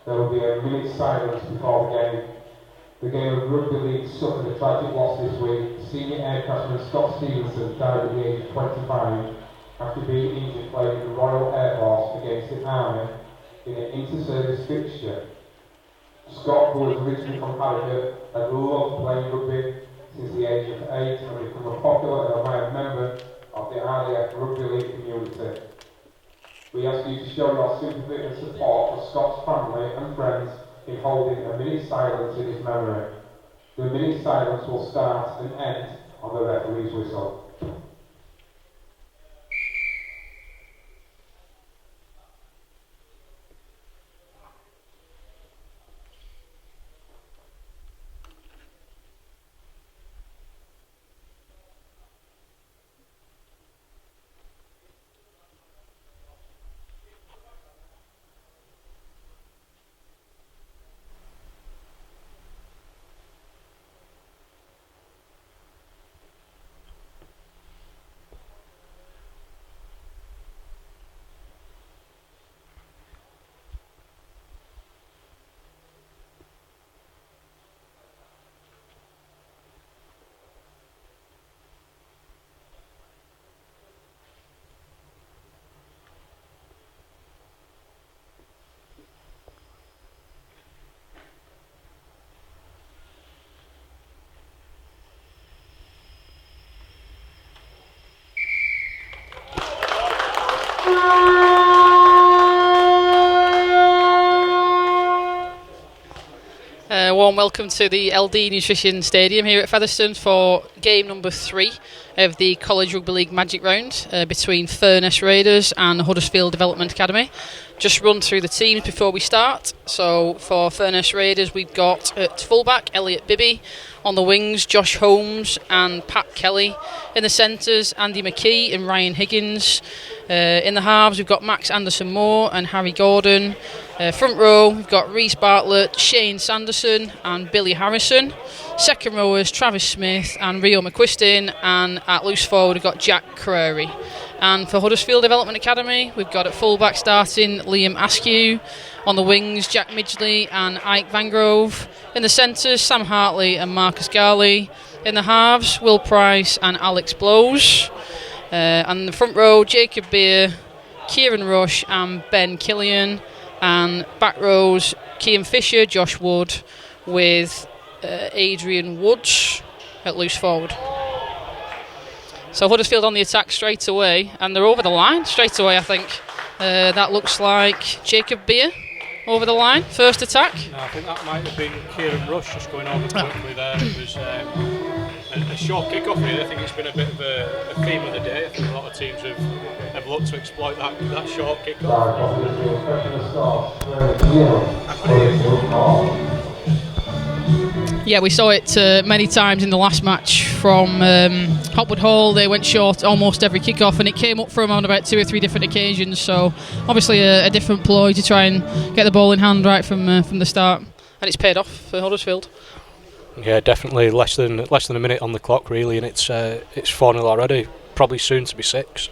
There will be a minute's silence before the game. The game of rugby league suffered a tragic loss this week. Senior aircraftsman Scott Stevenson died at the age of 25 after being injured playing for the Royal Air Force against the Army in an inter-service fixture. Scott, who was originally from Huddersfield, had loved playing rugby since the age of 8 and become a popular and admired member of the RAF rugby league community. We ask you to show your sympathy and support for Scott's family and friends in holding a minute's silence in his memory. The minute's silence will start and end on the referee's whistle. Warm welcome to the LD Nutrition Stadium here at Featherstone for game number 3 of the College Rugby League Magic Round between Furness Raiders and Huddersfield Development Academy. Just run through the teams before we start. So for Furness Raiders we've got at fullback Elliot Bibby, on the wings Josh Holmes and Pat Kelly, in the centres Andy McKee and Ryan Higgins, in the halves we've got Max Anderson-Moore and Harry Gordon. Front row we've got Reece Bartlett, Shane Sanderson and Billy Harrison. Second rowers Travis Smith and Rio McQuiston, and at loose forward we've got Jack Creary. And for Huddersfield Development Academy we've got at fullback starting Liam Askew, on the wings Jack Midgley and Ike Vangrove, in the centres Sam Hartley and Marcus Garley, in the halves Will Price and Alex Blows, and the front row Jacob Beer, Kieran Rush and Ben Killian, and back rows Cian Fisher, Josh Wood, with Adrian Woods at loose forward. So Huddersfield on the attack straight away, and they're over the line straight away, I think. That looks like Jacob Beer over the line, first attack. No, I think that might have been Kieran Rush just going over quickly there. It was a short kick-off really. I think it's been a bit of a theme of the day. I think a lot of teams have looked to exploit that short kick-off. Yeah, we saw it many times in the last match from Hopwood Hall. They went short almost every kick-off, and it came up for them on about 2 or 3 different occasions. So obviously a different ploy to try and get the ball in hand right from the start, and it's paid off for Huddersfield. Yeah, definitely less than a minute on the clock really, and it's 4-0 already. Probably soon to be 6.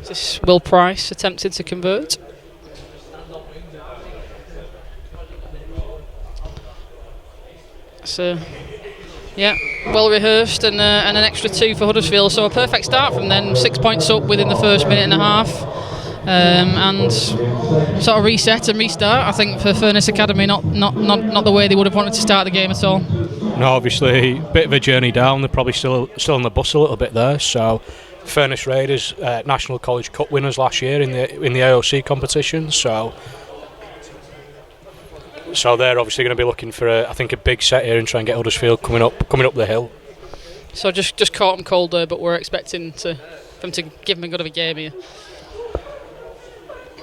This is Will Price attempting to convert. So, yeah, well rehearsed, and an extra 2 for Huddersfield. So a perfect start from then. 6 points up within the first minute and a half, and sort of reset and restart. I think for Furness Academy, not the way they would have wanted to start the game at all. No, obviously a bit of a journey down. They're probably still on the bus a little bit there. So Furness Raiders, National College Cup winners last year in the AOC competition. So they're obviously going to be looking for a big set here and try and get Huddersfield coming up the hill. So just caught them cold there, but we're expecting them to give them a good of a game here.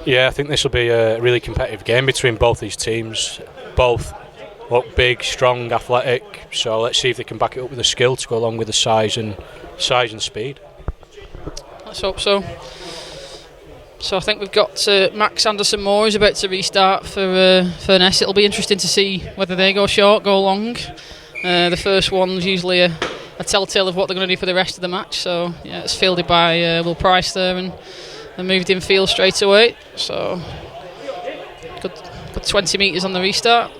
Yeah, I think this will be a really competitive game between both these teams. Both look big, strong, athletic. So let's see if they can back it up with the skill to go along with the size and speed. Let's hope so. So I think we've got Max Anderson-Moore is about to restart for Furness. It'll be interesting to see whether they go short, go long. The first one's usually a telltale of what they're going to do for the rest of the match. So yeah, it's fielded by Will Price there, and moved in field straight away. So good 20 metres on the restart.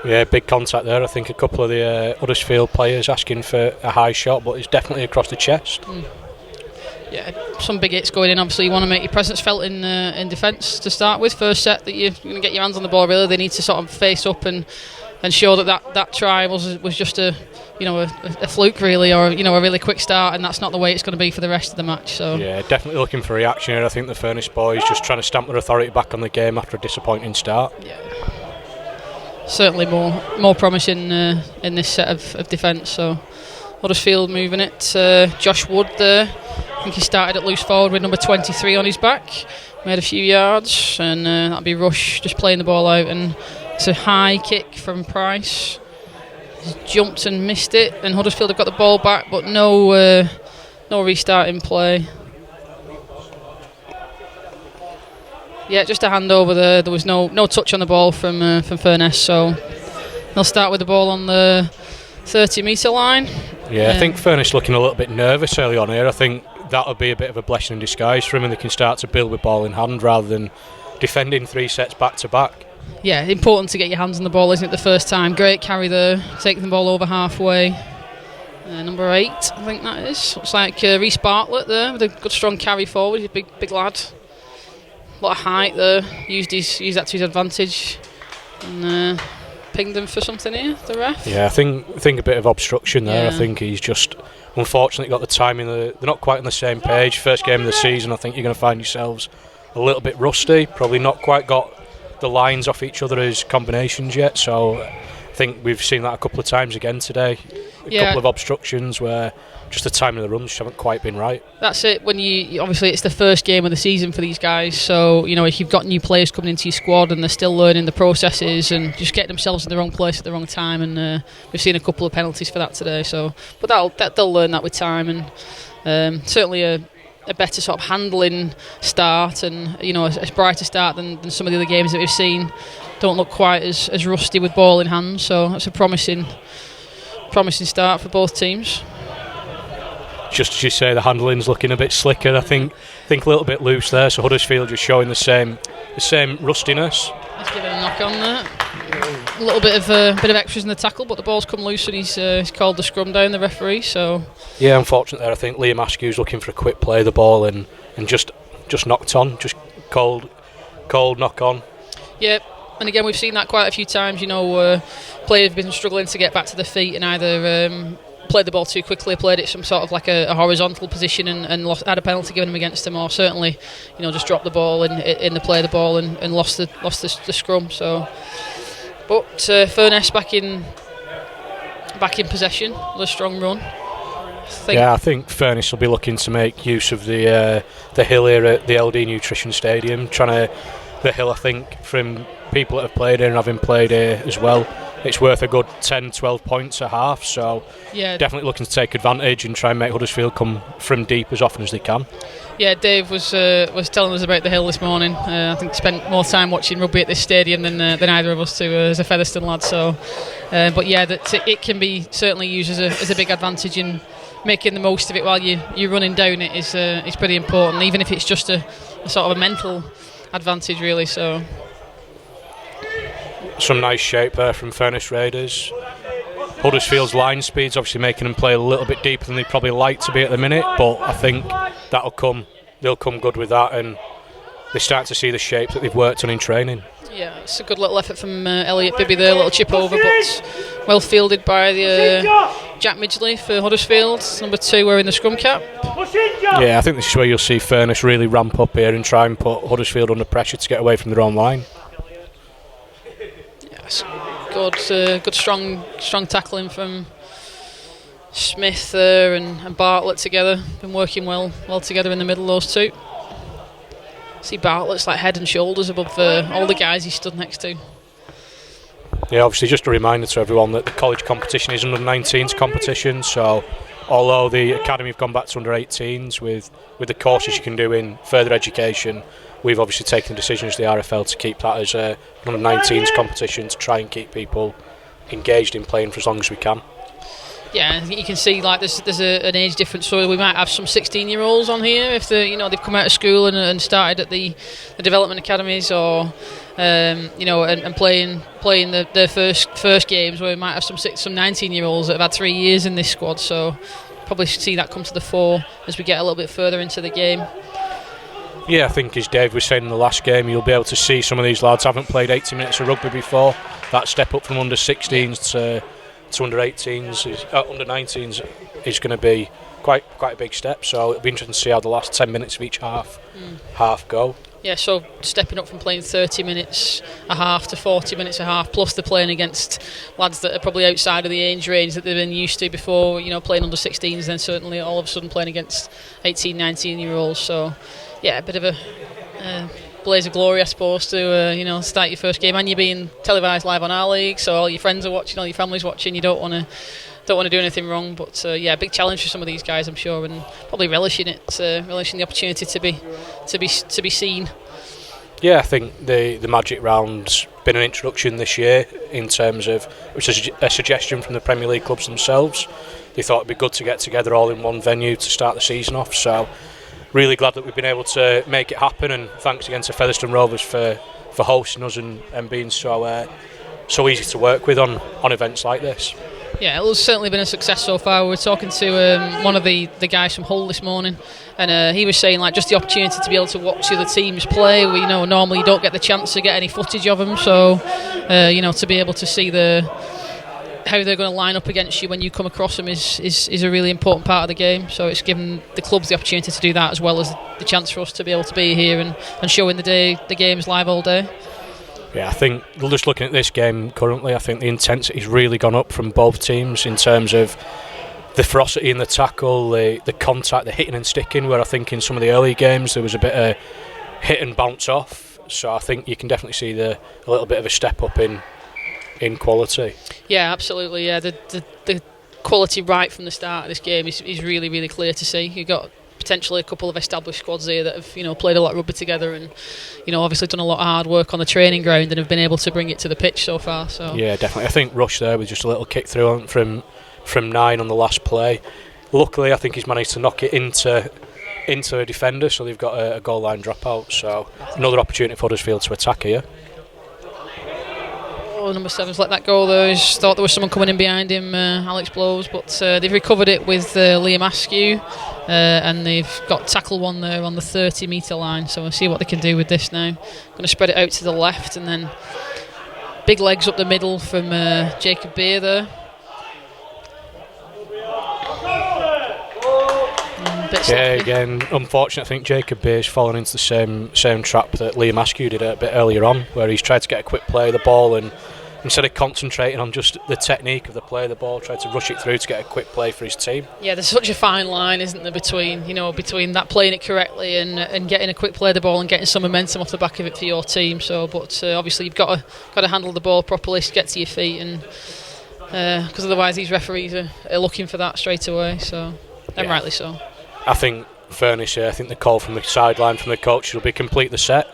Yeah, big contact there. I think a couple of the Huddersfield players asking for a high shot, but it's definitely across the chest. Yeah, some big hits going in. Obviously, you want to make your presence felt in defence to start with. First set that you're going to get your hands on the ball. Really, they need to sort of face up and show that try was just a fluke really, or a really quick start, and that's not the way it's going to be for the rest of the match. So yeah, definitely looking for reaction here. I think the Furness boys just trying to stamp their authority back on the game after a disappointing start. Yeah. Certainly more promising in this set of defence. So Huddersfield moving it. Josh Wood there. I think he started at loose forward with number 23 on his back. Made a few yards, and that'll be Rush just playing the ball out. And it's a high kick from Price. He's jumped and missed it, and Huddersfield have got the ball back, but no restart in play. Yeah, just a handover there. There was no touch on the ball from Furness, so they'll start with the ball on the 30-metre line. Yeah, I think Furness looking a little bit nervous early on here. I think that'll be a bit of a blessing in disguise for him, and they can start to build with ball in hand rather than defending 3 sets back to back. Yeah, important to get your hands on the ball, isn't it, the first time? Great carry there, taking the ball over halfway. Number 8, I think that is. Looks like Reece Bartlett there with a good strong carry forward. He's a big lad. A lot of height there. Used that to his advantage, and pinged him for something here, the ref. Yeah, I think a bit of obstruction there. Yeah. I think he's just unfortunately got the timing. They're not quite on the same page. First game of the season, I think you're going to find yourselves a little bit rusty. Probably not quite got the lines off each other as combinations yet. So I think we've seen that a couple of times again today. A couple of obstructions where just the timing of the runs just haven't quite been right. That's it. When you obviously it's the first game of the season for these guys, so if you've got new players coming into your squad and they're still learning the processes and just getting themselves in the wrong place at the wrong time, and we've seen a couple of penalties for that today. So, but they'll learn that with time, and certainly a better sort of handling start, and a brighter start than some of the other games that we've seen. Don't look quite as rusty with ball in hand, so that's a promising start for both teams. Just as you say, the handling's looking a bit slicker. I think a little bit loose there. So Huddersfield just showing the same rustiness. Let's give it a knock on there. A little bit of extras in the tackle, but the ball's come loose, and he's called the scrum down, the referee. So yeah, unfortunately there, I think Liam Askew's looking for a quick play of the ball and just knocked on, just cold knock on. Yeah. And again, we've seen that quite a few times. Players have been struggling to get back to their feet and either played the ball too quickly, played it some sort of like a horizontal position and had a penalty given them against them, or certainly, just dropped the ball in the play of the ball and lost the scrum. So, but Furness back in possession with a strong run. I think Furness will be looking to make use of the hill here at the LD Nutrition Stadium. The hill, I think, from people that have played here and having played here as well, it's worth a good 10-12 points a half, so definitely looking to take advantage and try and make Huddersfield come from deep as often as they can. Yeah, Dave was telling us about the hill this morning. I think he spent more time watching rugby at this stadium than either of us two as a Featherstone lad. So, but yeah, that it can be certainly used as a big advantage in making the most of it while you're running down it is pretty important, even if it's just a sort of a mental advantage really. So some nice shape there from Furness Raiders. Huddersfield's line speed's obviously making them play a little bit deeper than they probably like to be at the minute, but I think they'll come good with that, and they start to see the shape that they've worked on in training. Yeah, it's a good little effort from Elliot Bibby there, a little chip over, but well fielded by the Jack Midgley for Huddersfield, number 2 wearing the scrum cap. Yeah, I think this is where you'll see Furness really ramp up here and try and put Huddersfield under pressure to get away from their own line. Yes, good strong tackling from Smith there and Bartlett together. Been working well together in the middle, those two. See, Bartlett's like head and shoulders above all the guys he stood next to. Yeah, obviously just a reminder to everyone that the college competition is under 19s competition, so although the academy have gone back to under 18s with the courses you can do in further education, we've obviously taken the decision as the RFL to keep that as an under 19s competition to try and keep people engaged in playing for as long as we can. Yeah, you can see like there's an age difference, so we might have some 16-year-olds on here if they've come out of school and started at the development academies, or and playing their first games where we might have some 19-year-olds that have had 3 years in this squad. So probably see that come to the fore as we get a little bit further into the game. Yeah, I think as Dave was saying in the last game, you'll be able to see some of these lads haven't played 80 minutes of rugby before. That step up from under 16s to under 18s, under 19s is going to be quite a big step. So it'll be interesting to see how the last 10 minutes of each half go. Yeah, so stepping up from playing 30 minutes a half to 40 minutes a half, plus they're playing against lads that are probably outside of the age range that they've been used to before, playing under 16s, then certainly all of a sudden playing against 18, 19-year-olds. So, yeah, a bit of a blaze of glory, I suppose, to start your first game, and you're being televised live on our league, so all your friends are watching, all your family's watching. You don't want to do anything wrong, but big challenge for some of these guys, I'm sure, and probably relishing the opportunity to be seen. Yeah, I think the Magic Round's been an introduction this year in terms of, which is a suggestion from the Premier League clubs themselves. They thought it'd be good to get together all in one venue to start the season off, so really glad that we've been able to make it happen, and thanks again to Featherstone Rovers for hosting us and being so easy to work with on events like this. Yeah, it's certainly been a success so far. We were talking to one of the guys from Hull this morning, and he was saying just the opportunity to be able to watch the other teams play. We normally you don't get the chance to get any footage of them, so to be able to see how they're going to line up against you when you come across them is a really important part of the game. So it's given the clubs the opportunity to do that, as well as the chance for us to be able to be here and showing the games live all day. Yeah, I think just looking at this game currently, I think the intensity's really gone up from both teams in terms of the ferocity in the tackle, the contact, the hitting and sticking, where I think in some of the early games there was a bit of hit and bounce off. So I think you can definitely see a little bit of a step up in quality. Yeah, absolutely. Yeah, the quality right from the start of this game is really, really clear to see. You've got potentially a couple of established squads here that have played a lot of rugby together and obviously done a lot of hard work on the training ground and have been able to bring it to the pitch so far. So yeah, definitely. I think Rush there with just a little kick through from 9 on the last play. Luckily, I think he's managed to knock it into a defender, so they've got a goal line dropout. So another opportunity for Huddersfield to attack here. Number 7's let that go though. Just thought there was someone coming in behind him, Alex Blows, but they've recovered it with Liam Askew, and they've got tackle one there on the 30-metre line, so we'll see what they can do with this now. Going to spread it out to the left, and then big legs up the middle from Jacob Beer there. Yeah, again, unfortunate. I think Jacob Beer's fallen into the same trap that Liam Askew did a bit earlier on, where he's tried to get a quick play of the ball, and instead of concentrating on just the technique of the play of the ball, tried to rush it through to get a quick play for his team. Yeah, there's such a fine line, isn't there, between that playing it correctly and getting a quick play of the ball and getting some momentum off the back of it for your team. So, but obviously you've got to handle the ball properly to get to your feet, and because otherwise these referees are looking for that straight away. So, and rightly so. I think Furness here, I think the call from the sideline from the coach will be complete the set,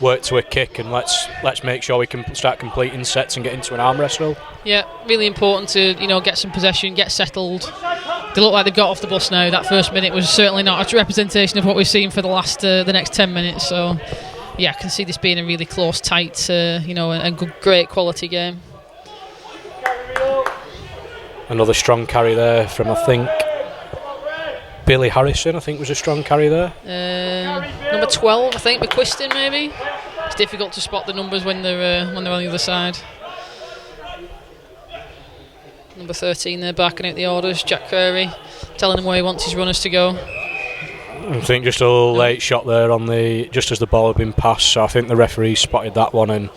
work to a kick, and let's make sure we can start completing sets and get into an arm wrestle. Yeah, really important to get some possession, get settled. They look like they've got off the bus now. That first minute was certainly not a representation of what we've seen for the next 10 minutes. So yeah, I can see this being a really close, tight, and great quality game. Another strong carry there from, I think, Billy Harrison, I think, was a strong carry there. Number 12, I think, McQuiston maybe. It's difficult to spot the numbers when they're on the other side. Number 13 there, barking out the orders. Jack Curry telling him where he wants his runners to go. I think just a little late shot there just as the ball had been passed. So I think the referee spotted that one and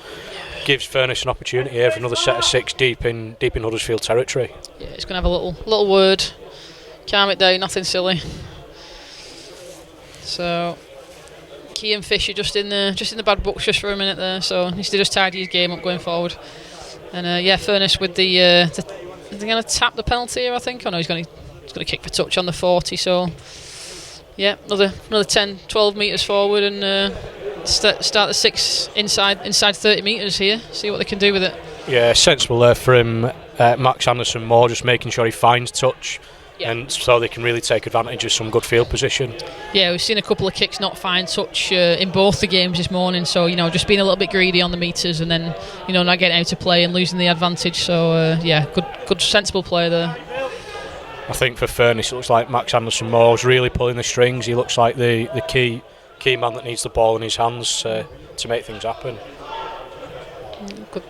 gives Furness an opportunity here for another set of 6 deep in Huddersfield territory. Yeah, he's going to have a little word. Calm it down, nothing silly. So Kean Fisher just in the bad books just for a minute there, so he needs to just tidy his game up going forward. And Furness with they're going to tap the penalty here, I think. Oh no, he's going to kick for touch on the 40. So yeah, another 10-12 metres forward, and start the 6 inside 30 metres here. See what they can do with it. Yeah, sensible there from Max Anderson Moore, just making sure he finds touch. and so they can really take advantage of some good field position. Yeah, we've seen a couple of kicks not find touch in both the games this morning, so just being a little bit greedy on the metres and then not getting out to play and losing the advantage. So good sensible play there. I think for Furness it looks like Max Anderson-Moore's really pulling the strings. He looks like the key man that needs the ball in his hands to make things happen. Good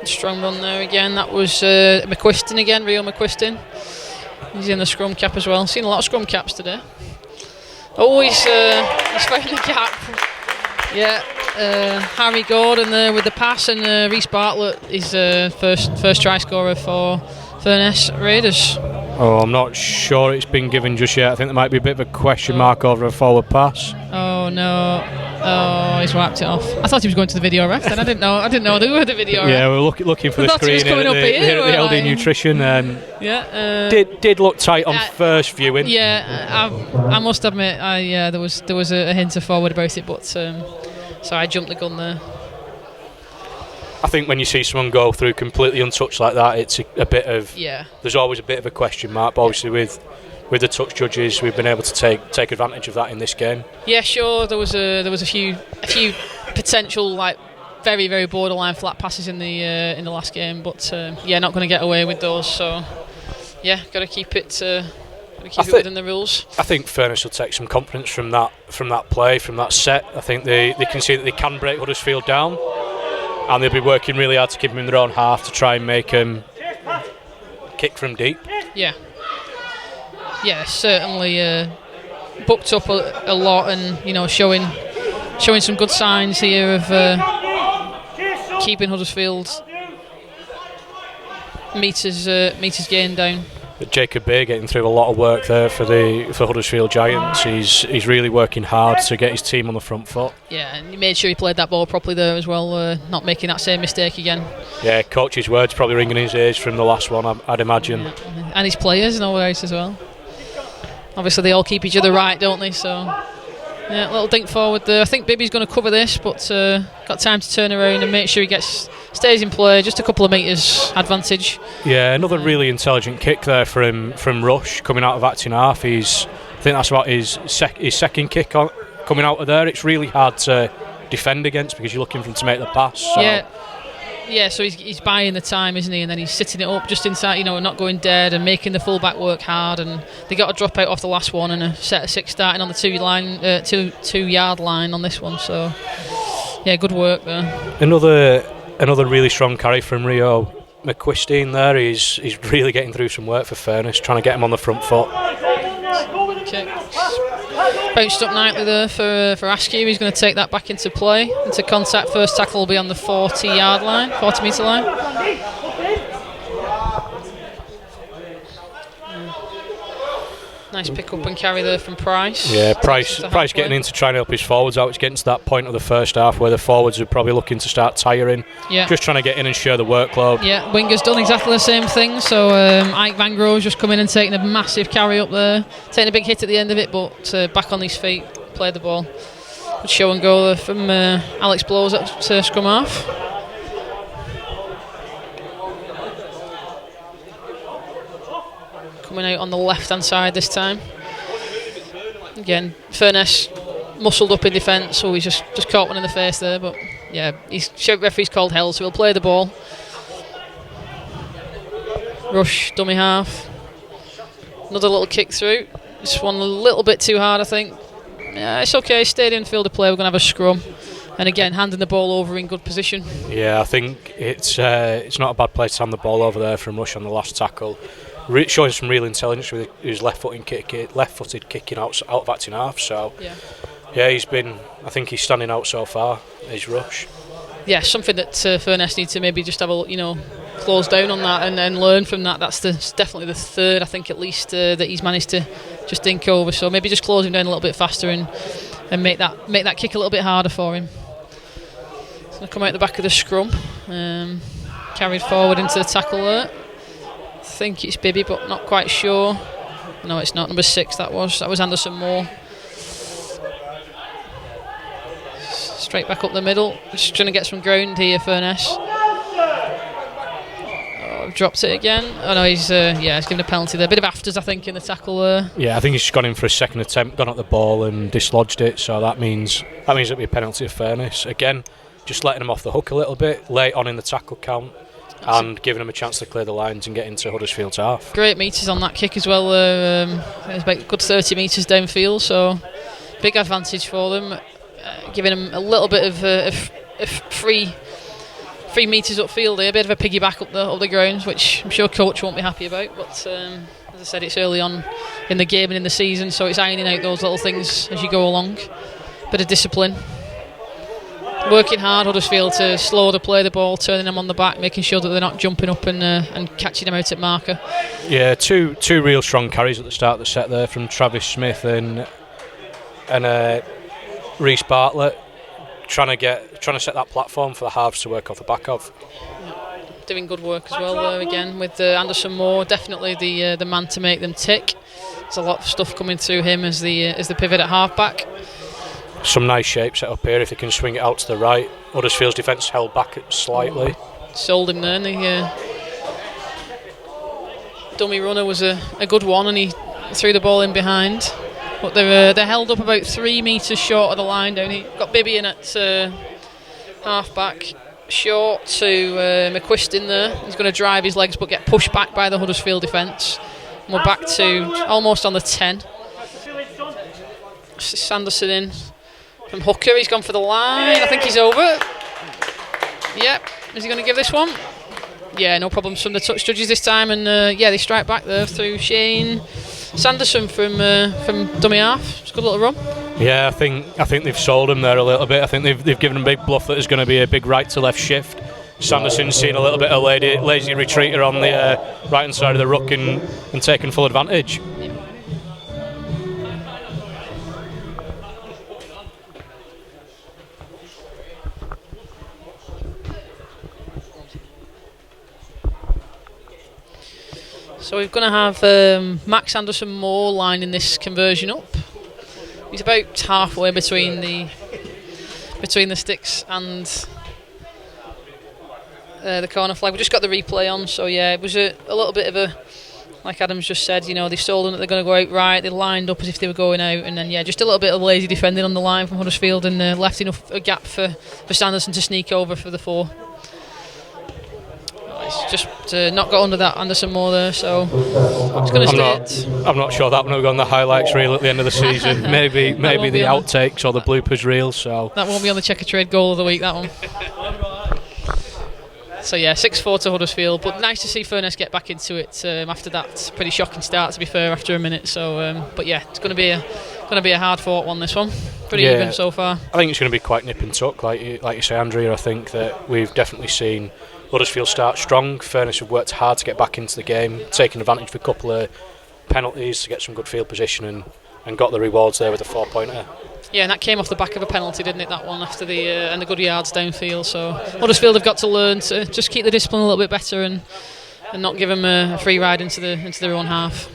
strong run there again. That was McQuiston again, Rio McQuiston. He's in the scrum cap as well. Seen a lot of scrum caps today. Oh, he's found the gap. Yeah, Harry Gordon there with the pass, and Reece Bartlett is first try scorer for Furness Raiders. Oh, I'm not sure it's been given just yet. I think there might be a bit of a question mark over a forward pass. Oh no! Oh, he's wiped it off. I thought he was going to the video ref. Then I didn't know they were the video ref. Yeah, we're looking for the screen here at the LD Nutrition. Did look tight on first viewing. Yeah, I must admit, there was a hint of forward about it, but so I jumped the gun there. I think when you see someone go through completely untouched like that, it's a bit of there's always a bit of a question mark. But obviously with the touch judges, we've been able to take advantage of that in this game. Yeah, sure. There was a few potential very very borderline flat passes in the last game, but not going to get away with those. So got to keep it. It within the rules. I think Furness will take some confidence from that play, from that set. I think they can see that they can break Huddersfield down, and they'll be working really hard to keep them in their own half to try and make them kick from deep. Yeah, certainly booked up a lot, and showing some good signs here of keeping Huddersfield meters gained down. Jacob Bay getting through a lot of work there for Huddersfield Giants. He's really working hard to get his team on the front foot. Yeah, and he made sure he played that ball properly there as well, not making that same mistake again. Yeah, coach's words probably ringing in his ears from the last one, I'd imagine. Yeah. And his players and all else as well. Obviously they all keep each other right, don't they? So yeah, a little dink forward there. I think Bibby's going to cover this, but got time to turn around and make sure he stays in play, just a couple of metres advantage. Yeah, another really intelligent kick there from Rush coming out of acting half. I think that's about his second kick coming out of there. It's really hard to defend against because you're looking for him to make the pass. So. Yeah, so he's buying the time, isn't he? And then he's sitting it up just inside, not going dead and making the full back work hard. And they got a drop out off the last one and a set of 6 starting on the 2 yard line on this one. So yeah, good work there. Another really strong carry from Rio McQuiston there. He's really getting through some work for Furness, trying to get him on the front foot. Bounced up nicely there for Askew. He's going to take that back into play, into contact. First tackle will be on the 40 metre line. Nice pick up and carry there from Price. Yeah, Price getting in to try and help his forwards out. It's getting to that point of the first half where the forwards are probably looking to start tiring. Yeah. Just trying to get in and share the workload. Yeah, Winger's done exactly the same thing. So Ike Van Grove's just come in and taking a massive carry up there. Taking a big hit at the end of it, but back on his feet, played the ball. Good show and go there from Alex Blows at scrum half. Coming out on the left-hand side this time. Again, Furness muscled up in defence, so he's just caught one in the face there. But yeah, referee's called hell, so he'll play the ball. Rush, dummy half. Another little kick through. This one a little bit too hard, I think. Yeah, it's okay. Stayed in field of play. We're going to have a scrum. And again, handing the ball over in good position. Yeah, I think it's not a bad place to hand the ball over there from Rush on the last tackle. Showing some real intelligence with his left-footed kicking out of acting half. So yeah, I think he's standing out so far. His Rush. Yeah, something that Furness need to maybe just have a close down on that and learn from that. That's definitely the third, I think at least, that he's managed to just dink over. So maybe just close him down a little bit faster and make that kick a little bit harder for him. It's going to come out the back of the scrum, carried forward into the tackle there. I think it's Bibby, but not quite sure. No, it's not. Number 6. That was Anderson Moore. Straight back up the middle. Just trying to get some ground here, Furness. have dropped it again. Oh no, he's given a penalty there. A bit of afters, I think, in the tackle there. Yeah, I think he's gone in for a second attempt, gone at the ball and dislodged it. So that means it'll be a penalty of Furness again. Just letting him off the hook a little bit late on in the tackle count and giving him a chance to clear the lines and get into Huddersfield's half. Great metres on that kick as well. It was about a good 30 metres downfield, so big advantage for them. Giving him a little bit of free metres upfield there, a bit of a piggyback up the grounds, which I'm sure coach won't be happy about. But as I said, it's early on in the game and in the season, so it's ironing out those little things as you go along. Bit of discipline. Working hard, Huddersfield, to slow the play the ball, turning them on the back, making sure that they're not jumping up and catching them out at marker. Yeah, two real strong carries at the start of the set there from Travis Smith and Reece Bartlett, trying to set that platform for the halves to work off the back of. Doing good work as well there again with Anderson Moore, definitely the man to make them tick. There's a lot of stuff coming through him as the pivot at half back. Some nice shape set up here if they can swing it out to the right. Huddersfield's defence held back slightly. Sold him there, and the dummy runner was a good one, and he threw the ball in behind. But they're held up about 3 metres short of the line down here. Got Bibby in at half back, short to McQuist in there. He's going to drive his legs but get pushed back by the Huddersfield defence. And we're back to almost on the 10. Sanderson in from hooker, he's gone for the line. I think he's over. Yep, is he going to give this one? Yeah, no problems from the touch judges this time, and they strike back there through Shane Sanderson from dummy half. It's a good little run. Yeah, I think they've sold him there a little bit. I think they've given him a big bluff that there's going to be a big right to left shift. Sanderson's seen a little bit of lazy retreater on the right hand side of the ruck and taken full advantage. So we're going to have Max Anderson Moore lining this conversion up. He's about halfway between the sticks and the corner flag. We just got the replay on, so yeah, it was a little bit of a, like Adam's just said, they sold them that they're going to go out right. They lined up as if they were going out, and then just a little bit of lazy defending on the line from Huddersfield, and left enough a gap for Sanderson to sneak over for the 4. It's just not got under that Anderson Moore there, so it's going to stay. I'm not sure that one will go on the highlights reel at the end of the season. maybe the outtakes or the bloopers reel. So that won't be on the Checkatrade goal of the week, that one. So yeah, 6-4 to Huddersfield, but nice to see Furness get back into it after that pretty shocking start, to be fair, after a minute. So but yeah, it's going to be a hard fought one, this one. Pretty even so far. I think it's going to be quite nip and tuck, like you say, Andrea. I think that we've definitely seen Huddersfield start strong. Furness have worked hard to get back into the game, taking advantage of a couple of penalties to get some good field position and got the rewards there with a 4-pointer. Yeah, and that came off the back of a penalty, didn't it, that one, after the good yards downfield. So Huddersfield have got to learn to just keep the discipline a little bit better and not give them a free ride into their own half.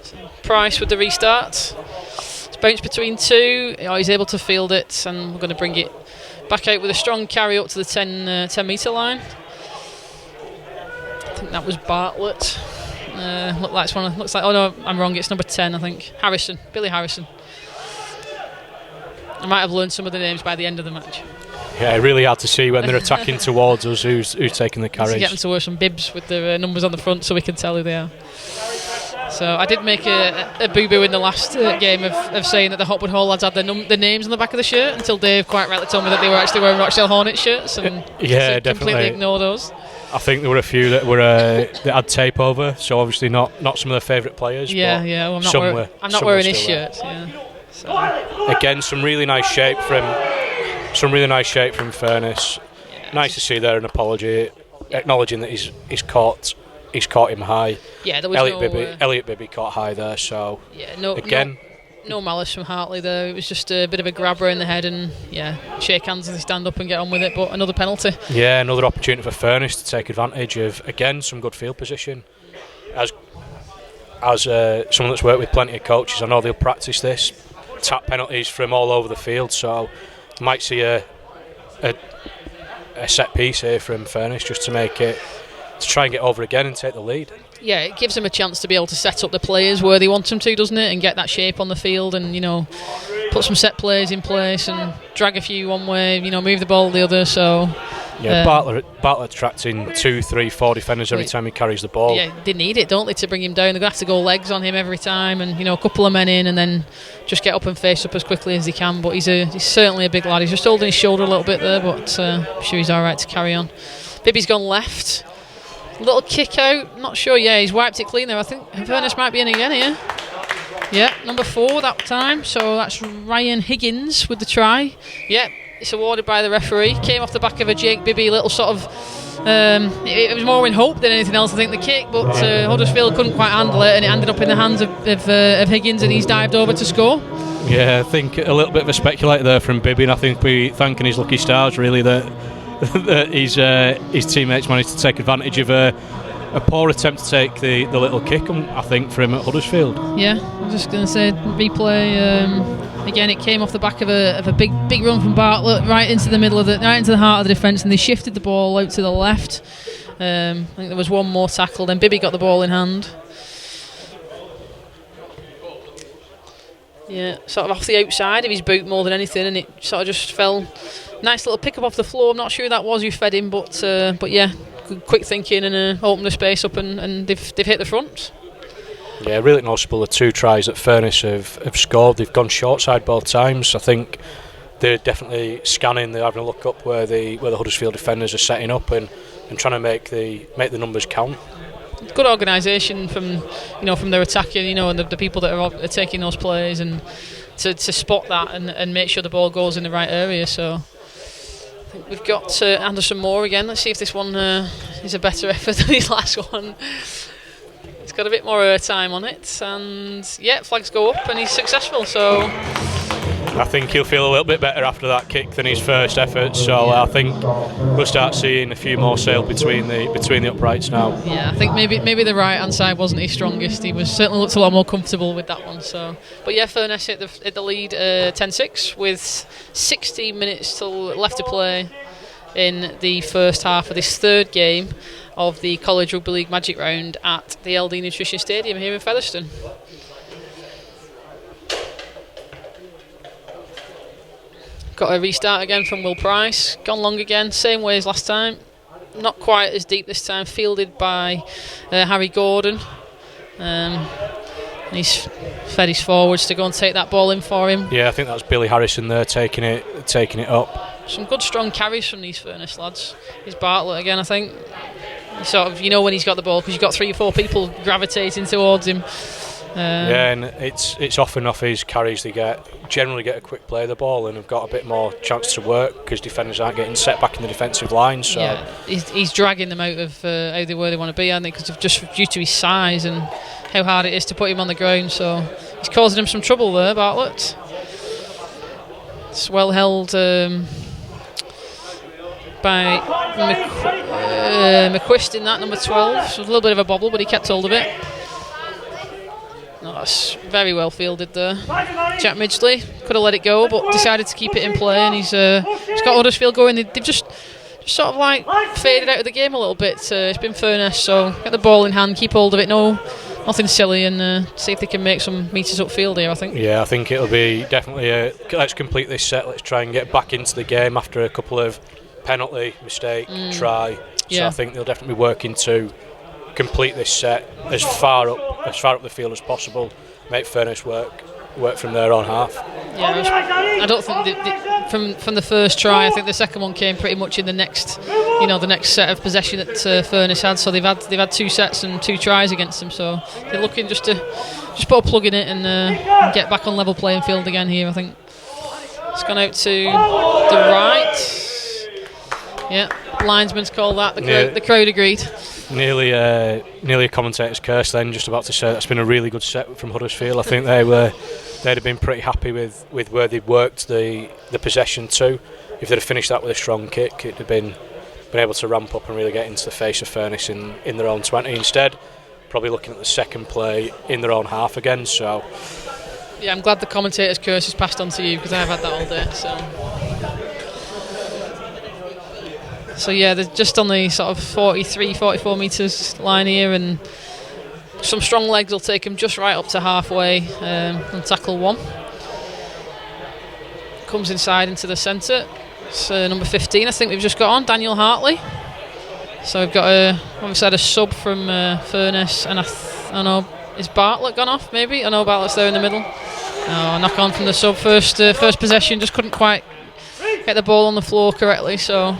So Price with the restart. It's bounced between 2. He's able to field it, and we're going to bring it back out with a strong carry up to the 10 metre line. I think that was Bartlett. Looks like. Oh no, I'm wrong. It's number 10, I think. Billy Harrison. I might have learned some of the names by the end of the match. Yeah, really hard to see when they're attacking towards us who's taking the carries. Getting to wear some bibs with their numbers on the front so we can tell who they are. So I did make a boo-boo in the last game of saying that the Hotwood Hall lads had the names on the back of the shirt, until Dave quite rightly told me that they were actually wearing Rochdale Hornets shirts, and definitely completely ignore those. I think there were a few that had tape over, so obviously not some of their favourite players. Yeah, yeah. Well, I'm not wearing his shirt. Yeah. So. Again, some really nice shape from Furness. Yeah, nice to see there an apology, acknowledging that he's caught him high. Yeah, there was Elliot Bibby caught high there. So yeah, no malice from Hartley though. It was just a bit of a grabber in the head, and shake hands as they stand up and get on with it. But another penalty. Yeah, another opportunity for Furness to take advantage of, again, some good field position. As someone that's worked with plenty of coaches, I know they'll practice this. Tap penalties from all over the field, so might see a set piece here from Furness just to make it try and get over again and take the lead. Yeah, it gives them a chance to be able to set up the players where they want them to, doesn't it? And get that shape on the field and, put some set plays in place and drag a few one way, move the ball the other. So yeah, Bartlett attracting 2, 3, 4 defenders every time he carries the ball. Yeah, they need it, don't they, to bring him down. They're going to have to go legs on him every time and, a couple of men in and then just get up and face up as quickly as they can. But he's certainly a big lad. He's just holding his shoulder a little bit there, but I'm sure he's all right to carry on. Bibby's gone left. Little kick out, not sure. Yeah, he's wiped it clean there. I think Furness might be in again here. Yeah, number 4 that time. So that's Ryan Higgins with the try. Yeah, it's awarded by the referee. Came off the back of a Jake Bibby little sort of. It was more in hope than anything else, I think, the kick. But Huddersfield couldn't quite handle it, and it ended up in the hands of Higgins, and he's dived over to score. Yeah, I think a little bit of a speculator there from Bibby, and I think we're thanking his lucky stars really that his teammates managed to take advantage of a poor attempt to take the little kick, I think, for him at Huddersfield. Yeah, I was just going to say, replay, again, it came off the back of a big run from Bartlett right into the heart of the defence, and they shifted the ball out to the left. I think there was one more tackle, then Bibby got the ball in hand. Yeah, sort of off the outside of his boot more than anything, and it sort of just fell. Nice little pick up off the floor. I'm not sure who that was who fed him, but yeah, quick thinking and opened the space up, and they've hit the front. Yeah, really noticeable the 2 tries that Furness have scored. They've gone short side both times. I think they're definitely scanning. They're having a look up where the Huddersfield defenders are setting up and trying to make the numbers count. Good organisation from their attacking, and the people that are taking those plays, and to spot that and make sure the ball goes in the right area. So I think we've got Anderson Moore again. Let's see if this one is a better effort than his last one. It's got a bit more time on it, and yeah, flags go up, and he's successful. So I think he'll feel a little bit better after that kick than his first effort. So I think we'll start seeing a few more sail between the uprights now. Yeah, I think maybe the right hand side wasn't his strongest. He certainly looked a lot more comfortable with that one. So, but yeah, Furness hit the lead 10-6 with 16 minutes left to play in the first half of this third game of the College Rugby League Magic Round at the LD Nutrition Stadium here in Featherstone. Got a restart again from Will Price. Gone long again, same way as last time. Not quite as deep this time. Fielded by Harry Gordon. He's fed his forwards to go and take that ball in for him. Yeah, I think that's Billy Harrison there taking it up. Some good strong carries from these Furness lads. He's Bartlett again, I think. Sort of, when he's got the ball, because you've got 3 or 4 people gravitating towards him. Yeah, and it's often off his carries they generally get a quick play of the ball and have got a bit more chance to work because defenders aren't getting set back in the defensive line. So yeah, he's dragging them out of where they want to be, aren't they? Because just due to his size and how hard it is to put him on the ground. So he's causing him some trouble there, Bartlett. It's well held by McQuist in that, number 12. So a little bit of a bobble, but he kept hold of it. That's very well fielded there. Jack Midgley could have let it go, but decided to keep it in play, and he's got Huddersfield going. They've just sort of like faded out of the game a little bit. It's been Furness, so get the ball in hand, keep hold of it, nothing silly, and see if they can make some metres upfield here, I think. Yeah, I think it'll be definitely let's complete this set, let's try and get back into the game after a couple of penalty, mistake, try. So I think they'll definitely be working to complete this set as far up the field as possible, make Furness work from their own half. Yeah, I don't think from the first try. I think the second one came pretty much in the next set of possession that Furness had. So they've had 2 sets and 2 tries against them. So they're looking just to put a plug in it and get back on level playing field again here. I think it's gone out to the right. Yeah, linesman's called that. The crowd agreed. Nearly a commentator's curse then, just about to say that's been a really good set from Huddersfield. I think they'd have been pretty happy with where they'd worked the possession to. If they'd have finished that with a strong kick, it'd have been able to ramp up and really get into the face of Furness in their own 20. Instead, probably looking at the second play in their own half again. So yeah, I'm glad the commentator's curse is passed on to you, because I've had that all day. So So yeah, they're just on the sort of 43, 44 metres line here, and some strong legs will take him just right up to halfway on tackle 1. Comes inside into the centre. It's number 15, I think we've just got on, Daniel Hartley. So we've got obviously had a sub from Furness, and I know, is Bartlett gone off maybe? I know Bartlett's there in the middle. Oh, knock on from the sub first possession, just couldn't quite get the ball on the floor correctly. So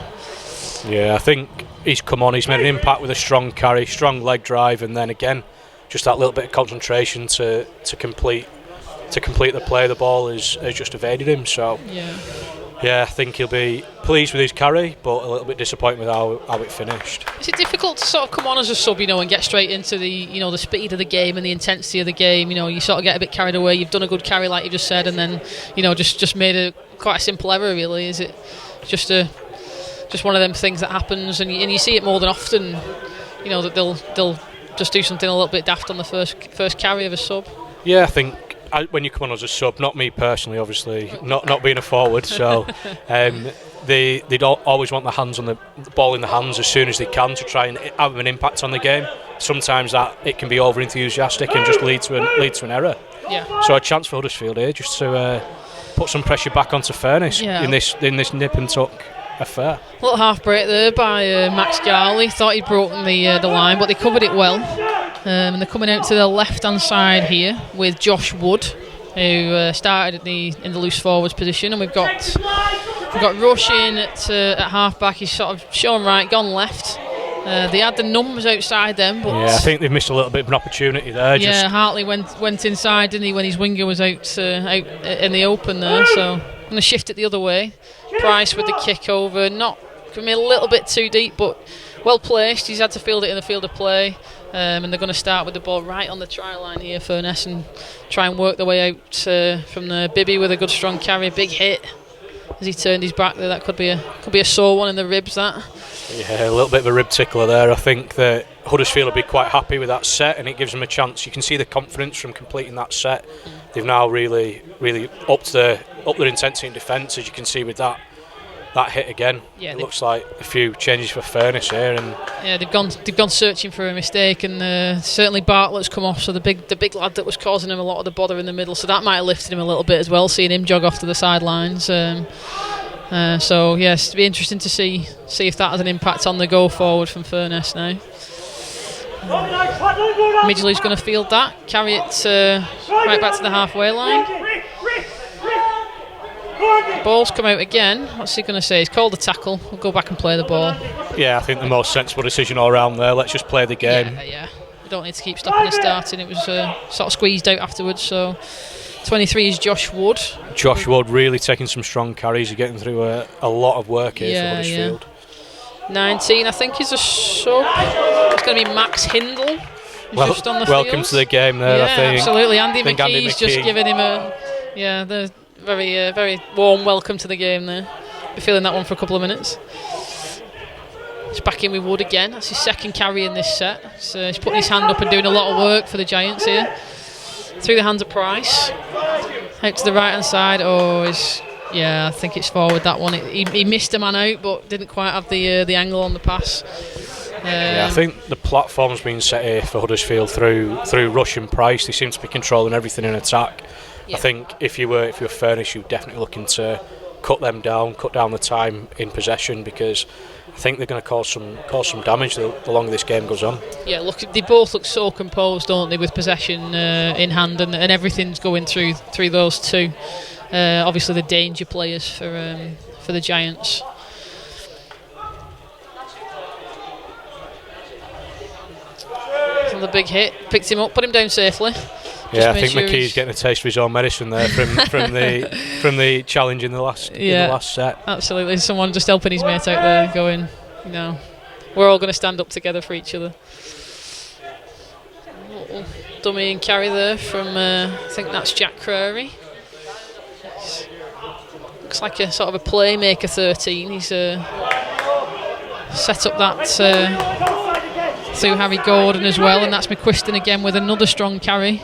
yeah, I think he's come on, he's made an impact with a strong carry, strong leg drive, and then again just that little bit of concentration to complete the play. The ball has just evaded him. So yeah, I think he'll be pleased with his carry, but a little bit disappointed with how it finished. Is it difficult to sort of come on as a sub, and get straight into the speed of the game and the intensity of the game? You sort of get a bit carried away. You've done a good carry, like you just said, and then just made quite a simple error. Really, is it just one of them things that happens, and you see it more than often? That they'll just do something a little bit daft on the first carry of a sub. Yeah, I think when you come on as a sub, not me personally, obviously, not being a forward, so they'd always want the ball in the hands as soon as they can to try and have an impact on the game. Sometimes that it can be over enthusiastic and just lead to an error. Yeah. So a chance for Huddersfield here just to put some pressure back onto Furness in this nip and tuck affair. A little half break there by Max Garley. Thought he'd broken the line, but they covered it well. And they're coming out to the left-hand side here with Josh Wood, who started in the loose forwards position, and we've got Rush in at half-back. He's sort of shown right, gone left. They had the numbers outside them, but I think they've missed a little bit of an opportunity there. Hartley went inside, didn't he, when his winger was out in the open there. So I'm going to shift it the other way. Price with the kick over, not going to be a little bit too deep, but well placed. He's had to field it in the field of play. And they're going to start with the ball right on the try line here, Furness, and try and work their way out from the Bibby with a good strong carry. Big hit as he turned his back there. That could be a sore one in the ribs. That. Yeah, a little bit of a rib tickler there. I think that Huddersfield will be quite happy with that set, and it gives them a chance. You can see the confidence from completing that set. They've now really upped their intensity in defence, as you can see with that hit again. Yeah, it looks like a few changes for Furness here, and they've gone searching for a mistake, and certainly Bartlett's come off. So the big lad that was causing him a lot of the bother in the middle, so that might have lifted him a little bit as well, seeing him jog off to the sidelines. So yes, it'll be interesting to see if that has an impact on the go forward from Furness now. Midgley's going to field that, carry it right back to the halfway line. Ball's come out again. What's he going to say? He's called a tackle. We'll go back and play the ball. Yeah, I think the most sensible decision all around there. Let's just play the game. Yeah. We don't need to keep stopping and starting. It was sort of squeezed out afterwards. So 23 is Josh Wood. Josh Wood really taking some strong carries. He's getting through a lot of work here for Huddersfield. 19, I think, is a sub. It's going to be Max Hindle. Just on the welcome field. To the game there, I think. Absolutely. Andy McKee's just giving him the very warm welcome to the game there. Be feeling that one for a couple of minutes. He's back in with Wood again. That's his second carry in this set. So he's putting his hand up and doing a lot of work for the Giants here. Through the hands of Price. Out to the right hand side. I think it's forward, that one. He missed a man out, but didn't quite have the angle on the pass. I think the platform's been set here for Huddersfield through Rush and Price. They seem to be controlling everything in attack. I think if you were Furness, you're definitely looking to cut them down, cut down the time in possession, because I think they're going to cause some damage the longer this game goes on. Yeah, look, they both look so composed, don't they, with possession in hand, and everything's going through those two. Obviously, the danger players for the Giants. Another big hit, picked him up, put him down safely. Yeah, I think McKee's getting a taste of his own medicine there from the challenge in the last set. Absolutely, someone just helping his mate out there, going, we're all going to stand up together for each other. Little dummy and carry there from I think that's Jack Crary. Looks like a sort of a playmaker 13. He's set up that through Harry Gordon as well, and that's McQuiston again with another strong carry.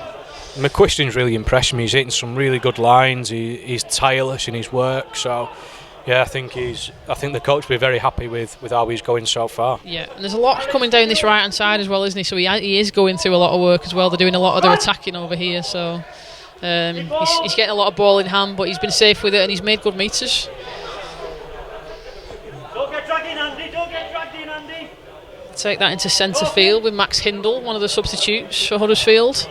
McQuiston's really impressed me. He's hitting some really good lines. He's tireless in his work, so Yeah, I think the coach will be very happy with how he's going so far. Yeah, and there's a lot coming down this right hand side as well, isn't he? So he is going through a lot of work as well. They're doing a lot of their attacking over here, so he's getting a lot of ball in hand, but he's been safe with it and he's made good meters. Don't get dragged in, Andy. Don't get dragged in, Andy. Take that into centre field with Max Hindle, one of the substitutes for Huddersfield.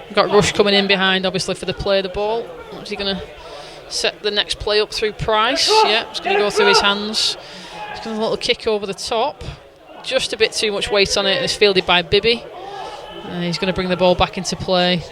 We've got Rush coming in behind, obviously, for the play of the ball. Is he going to set the next play up through Price? Yeah, it's going to go through his hands. He's going to have a little kick over the top. Just a bit too much weight on it, and it's fielded by Bibby. And he's going to bring the ball back into play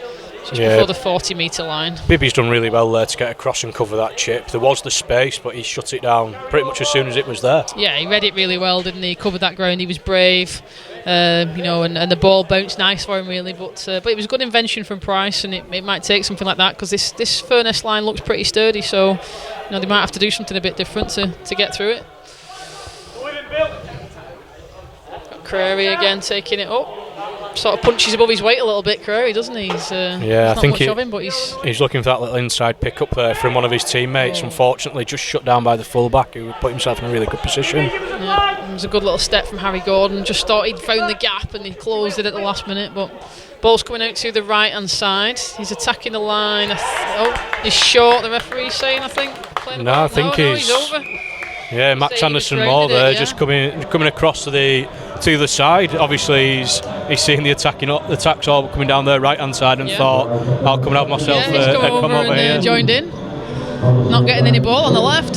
just before the 40-metre line. Bibby's done really well there to get across and cover that chip. There was the space, but he shut it down pretty much as soon as it was there. Yeah, he read it really well, didn't he? Covered that ground, he was brave. And the ball bounced nice for him, really. But it was a good invention from Price, and it might take something like that, because this Furness line looks pretty sturdy, so they might have to do something a bit different to get through it. Got Crary again taking it up. Sort of punches above his weight a little bit, Crary, doesn't he? I think much of him, but he's looking for that little inside pick up there from one of his teammates. Unfortunately, just shut down by the fullback, who put himself in a really good position. Yeah, it was a good little step from Harry Gordon. Just thought he'd found the gap and he closed it at the last minute. But ball's coming out to the right hand side. He's attacking the line. He's short. The referee's saying, I think. I think he's over. Yeah, Max Anderson Moore there, just coming across to the side. Obviously, he's seen the attacks all coming down the right hand side and thought, I'll come and have myself he's come over and joined in. Not getting any ball on the left.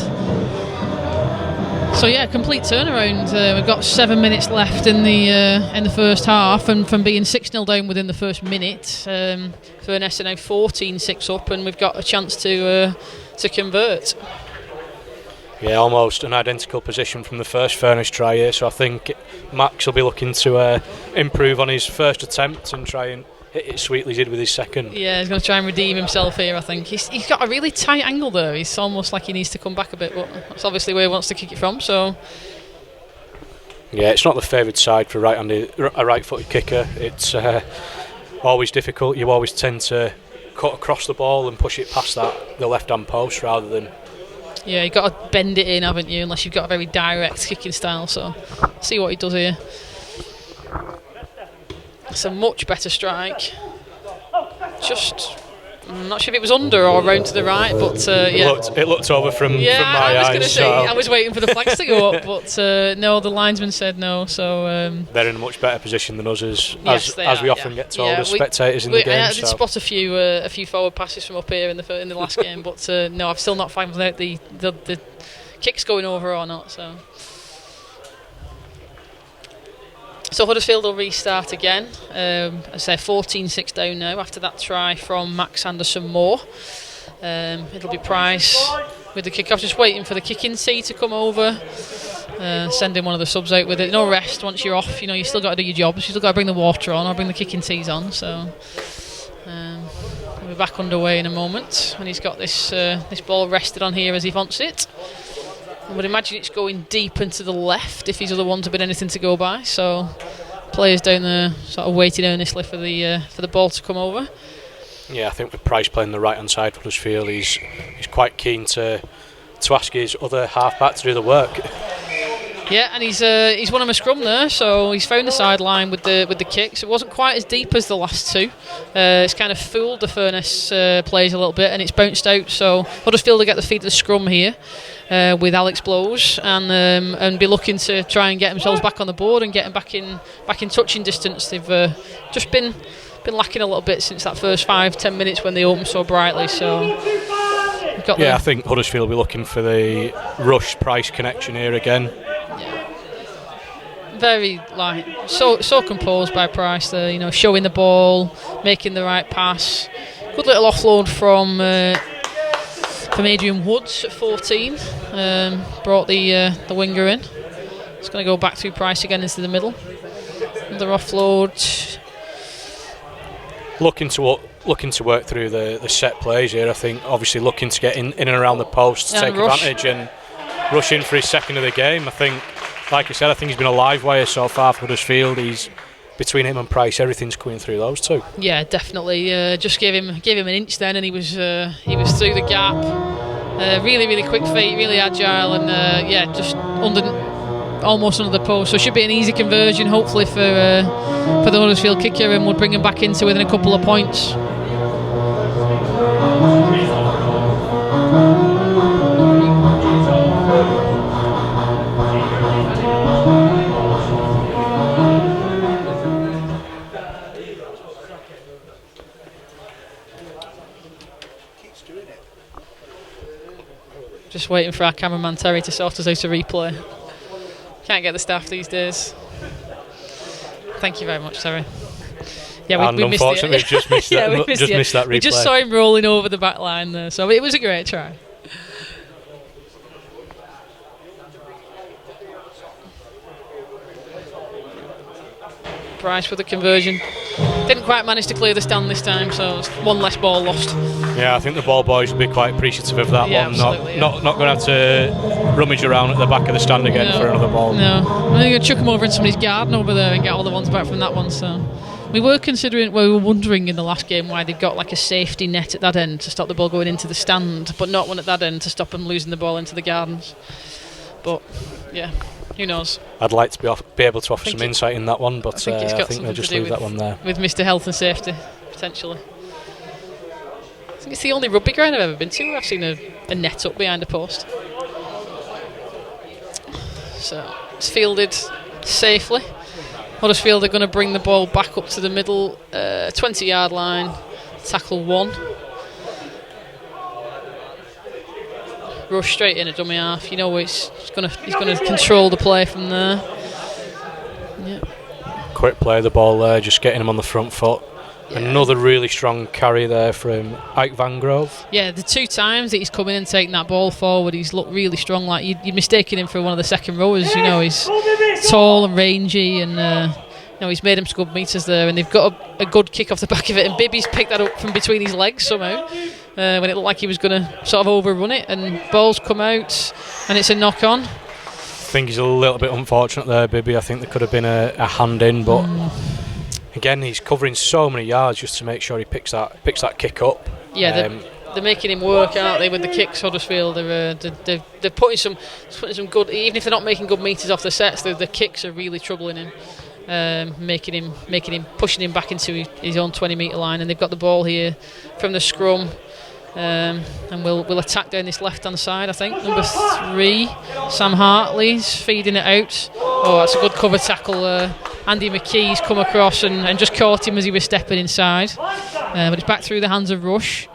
So complete turnaround. We've got 7 minutes left in the first half, and from being 6-0 down within the first minute, Furness are now 14-6 up, and we've got a chance to convert. Yeah, almost an identical position from the first Furness try here, so I think Max will be looking to improve on his first attempt and try and hit it sweetly as he did with his second. Yeah, he's going to try and redeem himself here, I think. He's got a really tight angle there. He's almost like he needs to come back a bit, but that's obviously where he wants to kick it from, so... Yeah, it's not the favoured side for a right-footed kicker. It's always difficult. You always tend to cut across the ball and push it past the left-hand post rather than... Yeah, you've got to bend it in, haven't you, unless you've got a very direct kicking style, so see what he does here. It's a much better strike. I'm not sure if it was under or round to the right, but It looked over from my eyes. I was waiting for the flags to go up, but no, the linesman said no, so... they're in a much better position than us, as we often get told as spectators in the game. I did spot a few forward passes from up here in the last game, but no, I've still not found out the kicks going over or not, so... So Huddersfield will restart again. I say 14-6 down now after that try from Max Anderson Moore. It'll be Price with the kick-off, just waiting for the kicking tee to come over. Sending one of the subs out with it. No rest once you're off. You still got to do your jobs. You still got to bring the water on or bring the kicking tees on. So we'll be back underway in a moment when he's got this ball rested on here as he wants it. I would imagine it's going deep into the left if his other ones have been anything to go by. So players down there sort of waiting earnestly for the ball to come over. Yeah, I think with Price playing the right hand side for Huddersfield, he's quite keen to ask his other half back to do the work. Yeah, and he's won him a scrum there, so he's found the sideline with the kicks. It wasn't quite as deep as the last two. It's kind of fooled the Furness players a little bit, and it's bounced out. So Huddersfield will get the feed of the scrum here with Alex Blows, and be looking to try and get themselves back on the board and get them back in touching distance. They've just been lacking a little bit since that first 5-10 minutes when they opened so brightly. So. I think Huddersfield will be looking for the Rush Price connection here again. Yeah. Very so composed by Price there, showing the ball, making the right pass. Good little offload from Adrian Woods at 14. Brought the winger in. It's going to go back through Price again into the middle. Another offload. Looking to work through the set plays here. I think obviously looking to get in and around the post to take advantage and rush in for his second of the game. I think, like I said, I think he's been a live wire so far for Huddersfield. He's between him and Price, everything's coming through those two. Yeah, definitely. Just gave him an inch then, and he was through the gap. Really, really quick feet, really agile, and just almost under the post. So it should be an easy conversion, hopefully for the Huddersfield kicker, and we'll bring him back into within a couple of points. Just waiting for our cameraman Terry to sort us out a replay. Can't get the staff these days. Thank you very much, Terry. Yeah, we missed it. Unfortunately, just missed that. Missed that replay. We just saw him rolling over the back line there, so it was a great try. Price with the conversion. Didn't quite manage to clear the stand this time, so it's one less ball lost. Yeah, I think the ball boys will be quite appreciative of that one. Not going to have to rummage around at the back of the stand again for another ball. No, I'm going to chuck them over in somebody's garden over there and get all the ones back from that one. So we were wondering in the last game why they've got like a safety net at that end to stop the ball going into the stand, but not one at that end to stop them losing the ball into the gardens. But yeah, who knows? I'd like to be able to offer some insight in that one, but I think they'll just leave with, that one there. With Mr. Health and Safety, potentially. I think it's the only rugby ground I've ever been to where I've seen a net up behind a post. So it's fielded safely. Huddersfield are going to bring the ball back up to the middle, 20-yard line, tackle 1. Rush straight in a dummy half. You know he's going to control the play from there. Yeah. Quick play of the ball there, just getting him on the front foot. Yeah. Another really strong carry there from Ike Van Grove. Yeah, the 2 times that he's come in and taken that ball forward, he's looked really strong. Like you're mistaking him for one of the second rowers. You know, he's tall and rangy, and he's made him some good meters there. And they've got a good kick off the back of it. And Bibby's picked that up from between his legs somehow. When it looked like he was going to sort of overrun it, and balls come out, and it's a knock on. I think he's a little bit unfortunate there, Bibby. I think there could have been a hand in, but again, he's covering so many yards just to make sure he picks that kick up. Yeah, they're making him work, aren't they, with the kicks? Huddersfield, they're putting some good. Even if they're not making good meters off the sets, the kicks are really troubling him. Making him pushing him back into his own 20-metre line, and they've got the ball here from the scrum. And we'll attack down this left hand side. I think number 3, Sam Hartley's feeding it out. Oh, that's a good cover tackle. Andy McKee's come across and just caught him as he was stepping inside, but it's back through the hands of Rush,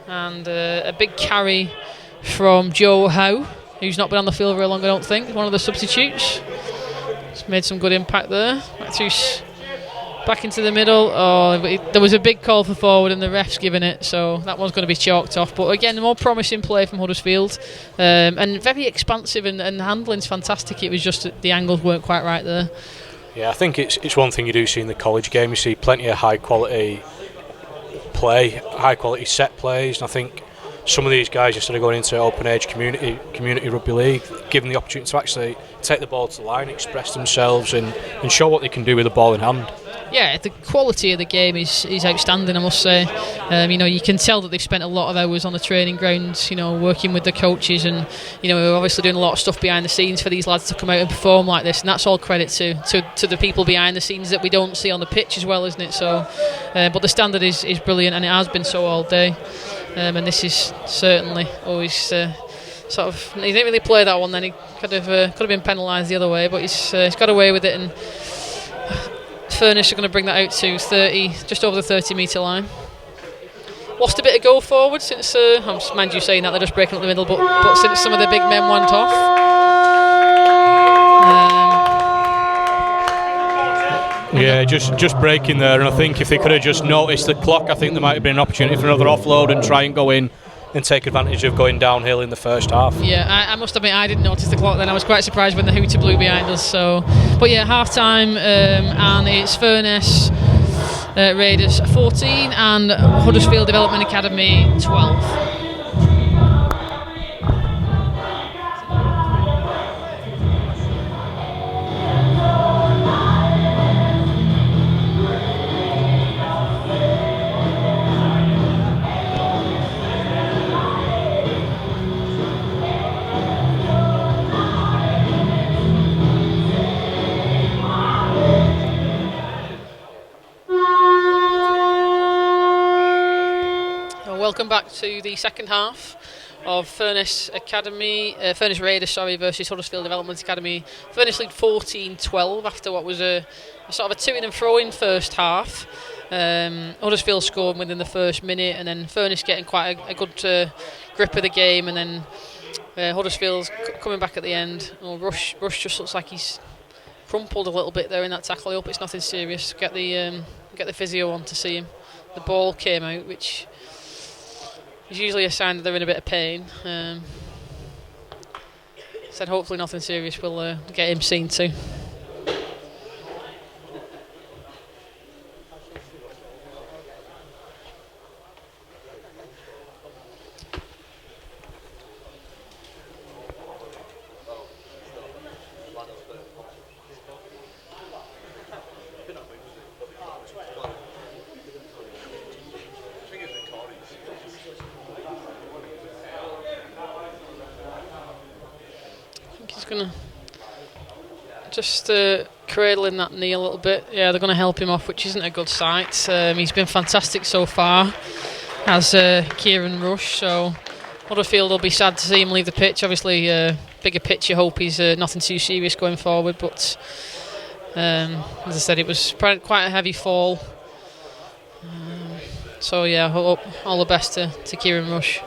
and a big carry from Joe Howe, who's not been on the field very long, I don't think, one of the substitutes. It's made some good impact there. Back into the middle. Oh, there was a big call for forward, and the ref's giving it, so that one's going to be chalked off. But again, more promising play from Huddersfield, and very expansive, and handling's fantastic. It was just that the angles weren't quite right there. Yeah, I think it's one thing you do see in the college game. You see plenty of high quality play, high quality set plays, and I think some of these guys, instead of going into open age community rugby league, given the opportunity to actually take the ball to the line, express themselves, and show what they can do with the ball in hand. Yeah, the quality of the game is outstanding, I must say. You can tell that they've spent a lot of hours on the training grounds, working with the coaches, and we're obviously doing a lot of stuff behind the scenes for these lads to come out and perform like this, and that's all credit to the people behind the scenes that we don't see on the pitch as well, isn't it? So, but the standard is brilliant, and it has been so all day, and this is certainly always sort of. He didn't really play that one. Then he could have been penalised the other way, but he's got away with it, and Furness are going to bring that out to 30, just over the 30-metre line. Lost a bit of go forward since, mind you saying that they're just breaking up the middle, but since some of the big men went off. Yeah, just breaking there, and I think if they could have just noticed the clock, I think there might have been an opportunity for another offload and try and go in and take advantage of going downhill in the first half. Yeah, I must admit I didn't notice the clock then. I was quite surprised when the hooter blew behind us. So, but yeah, half time, and it's Furness Raiders 14 and Huddersfield Development Academy 12. welcome back to the second half of Furness Raiders versus Huddersfield Development Academy. Furness lead 14-12 after what was a sort of a to-in and throw-in first half. Huddersfield scored within the first minute, and then Furness getting quite a good grip of the game, and then Huddersfield's coming back at the end. Rush just looks like he's crumpled a little bit there in that tackle. I hope it's nothing serious. Get the physio on to see him. The ball came out, which is usually a sign that they're in a bit of pain. Said hopefully nothing serious. We'll get him seen too. Going to just cradling that knee a little bit. Yeah, they're going to help him off, which isn't a good sight. He's been fantastic so far as Kieran Rush, so Huddersfield will be sad to see him leave the pitch. Obviously, bigger picture hope he's nothing too serious going forward, but as I said, it was quite a heavy fall. So yeah, all the best to Kieran Rush.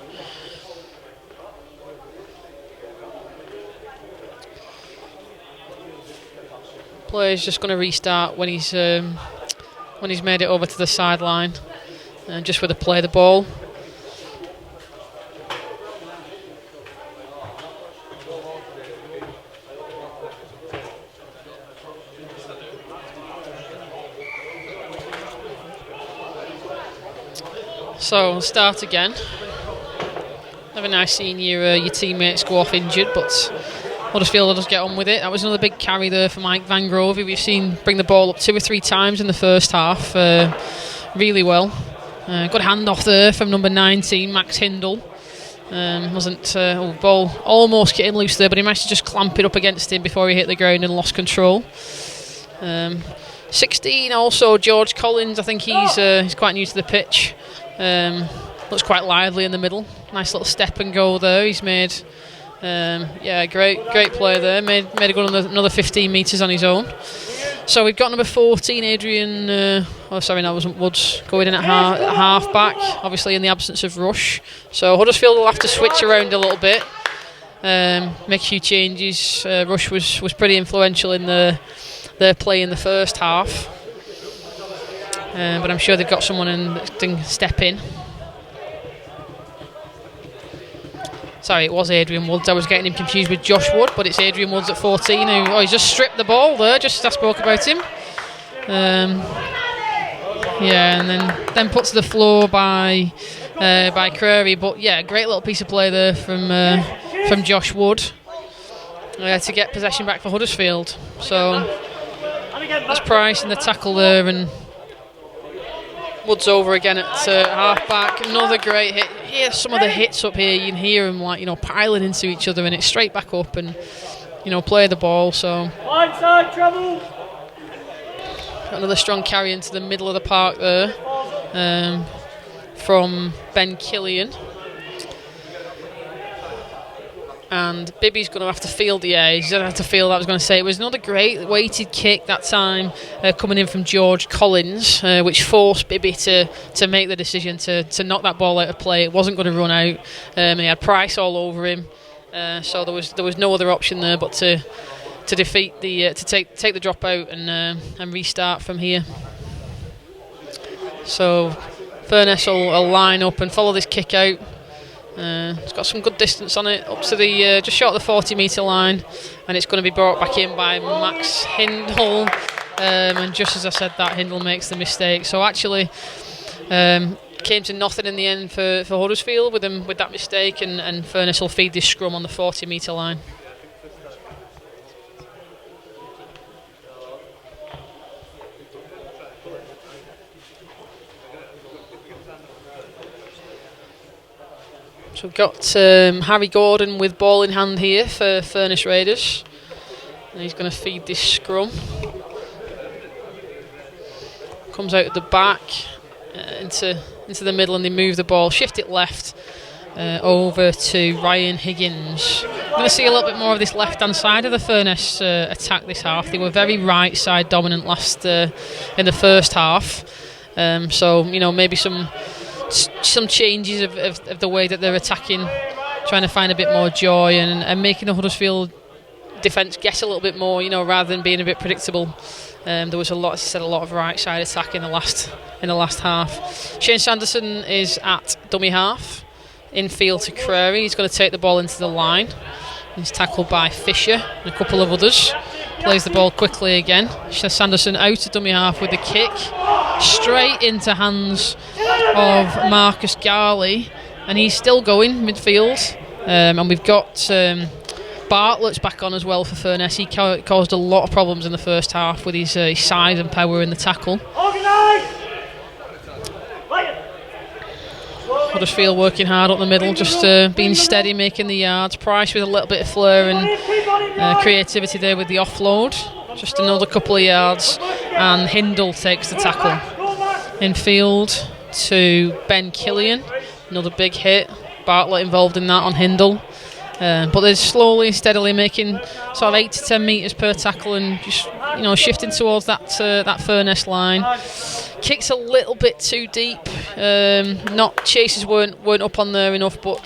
Player's just going to restart when he's made it over to the sideline, and just with the play the ball. So start again. Never nice seeing your teammates go off injured, but Huddersfield will just get on with it. That was another big carry there for Mike Van Grove, who we've seen bring the ball up 2 or 3 times in the first half. Really well. Good handoff there from number 19, Max Hindle. Ball almost getting loose there, but he managed to just clamp it up against him before he hit the ground and lost control. 16 also George Collins. I think he's quite new to the pitch. Looks quite lively in the middle. Nice little step and go there. He's made. Great play there. Made a good another 15 metres on his own. So we've got number 14, Adrian. That wasn't Woods, going in at half back. Obviously in the absence of Rush. So Huddersfield will have to switch around a little bit, make a few changes. Rush was pretty influential in their play in the first half, but I'm sure they've got someone that can step in. Sorry, it was Adrian Woods. I was getting him confused with Josh Wood, but it's Adrian Woods at 14 he's just stripped the ball there, just as I spoke about him. And then put to the floor by Creary. But yeah, great little piece of play there from Josh Wood to get possession back for Huddersfield. So that's Price in the tackle there, and Woods over again at half back. Another great hit. Yeah, some of the hits up here, you can hear them piling into each other, and it's straight back up and play the ball. So Blindside trouble. Another strong carry into the middle of the park there from Ben Killian. And Bibby's going to have to field he's going to have to field that. I was going to say it was another great weighted kick that time coming in from George Collins, which forced Bibby to make the decision to knock that ball out of play. It wasn't going to run out. He had Price all over him, so there was no other option there but to defeat to take the drop out and restart from here. So Furness will line up and follow this kick out. It's got some good distance on it, up to the just short of the 40 metre line, and it's going to be brought back in by Max Hindle. And just as I said that, Hindle makes the mistake. So actually, came to nothing in the end for Huddersfield with that mistake, and Furness will feed this scrum on the 40 metre line. So we've got Harry Gordon with ball in hand here for Furness Raiders. And he's going to feed this scrum. Comes out at the back. into the middle, and they move the ball, shift it left over to Ryan Higgins. We're going to see a little bit more of this left-hand side of the Furness attack this half. They were very right-side dominant in the first half. So maybe some changes of the way that they're attacking, trying to find a bit more joy and making the Huddersfield defence guess a little bit more, rather than being a bit predictable. There was a lot of right side attack in the last half. Shane Sanderson is at dummy half, infield to Creary. He's going to take the ball into the line. He's tackled by Fisher and a couple of others. Plays the ball quickly again. Sanderson out to dummy half with the kick, straight into hands of Marcus Garley, and he's still going midfield. And we've got Bartlett's back on as well for Furness. He caused a lot of problems in the first half with his size and power in the tackle. Huddersfield working hard up the middle, just being steady, making the yards. Price with a little bit of flair and creativity there with the offload. Just another couple of yards, and Hindle takes the tackle. Infield to Ben Killian, another big hit. Bartlett involved in that on Hindle. But they're slowly, steadily making sort of 8 to 10 metres per tackle, and just shifting towards that Furness line. Kicks a little bit too deep. Chases weren't up on there enough, but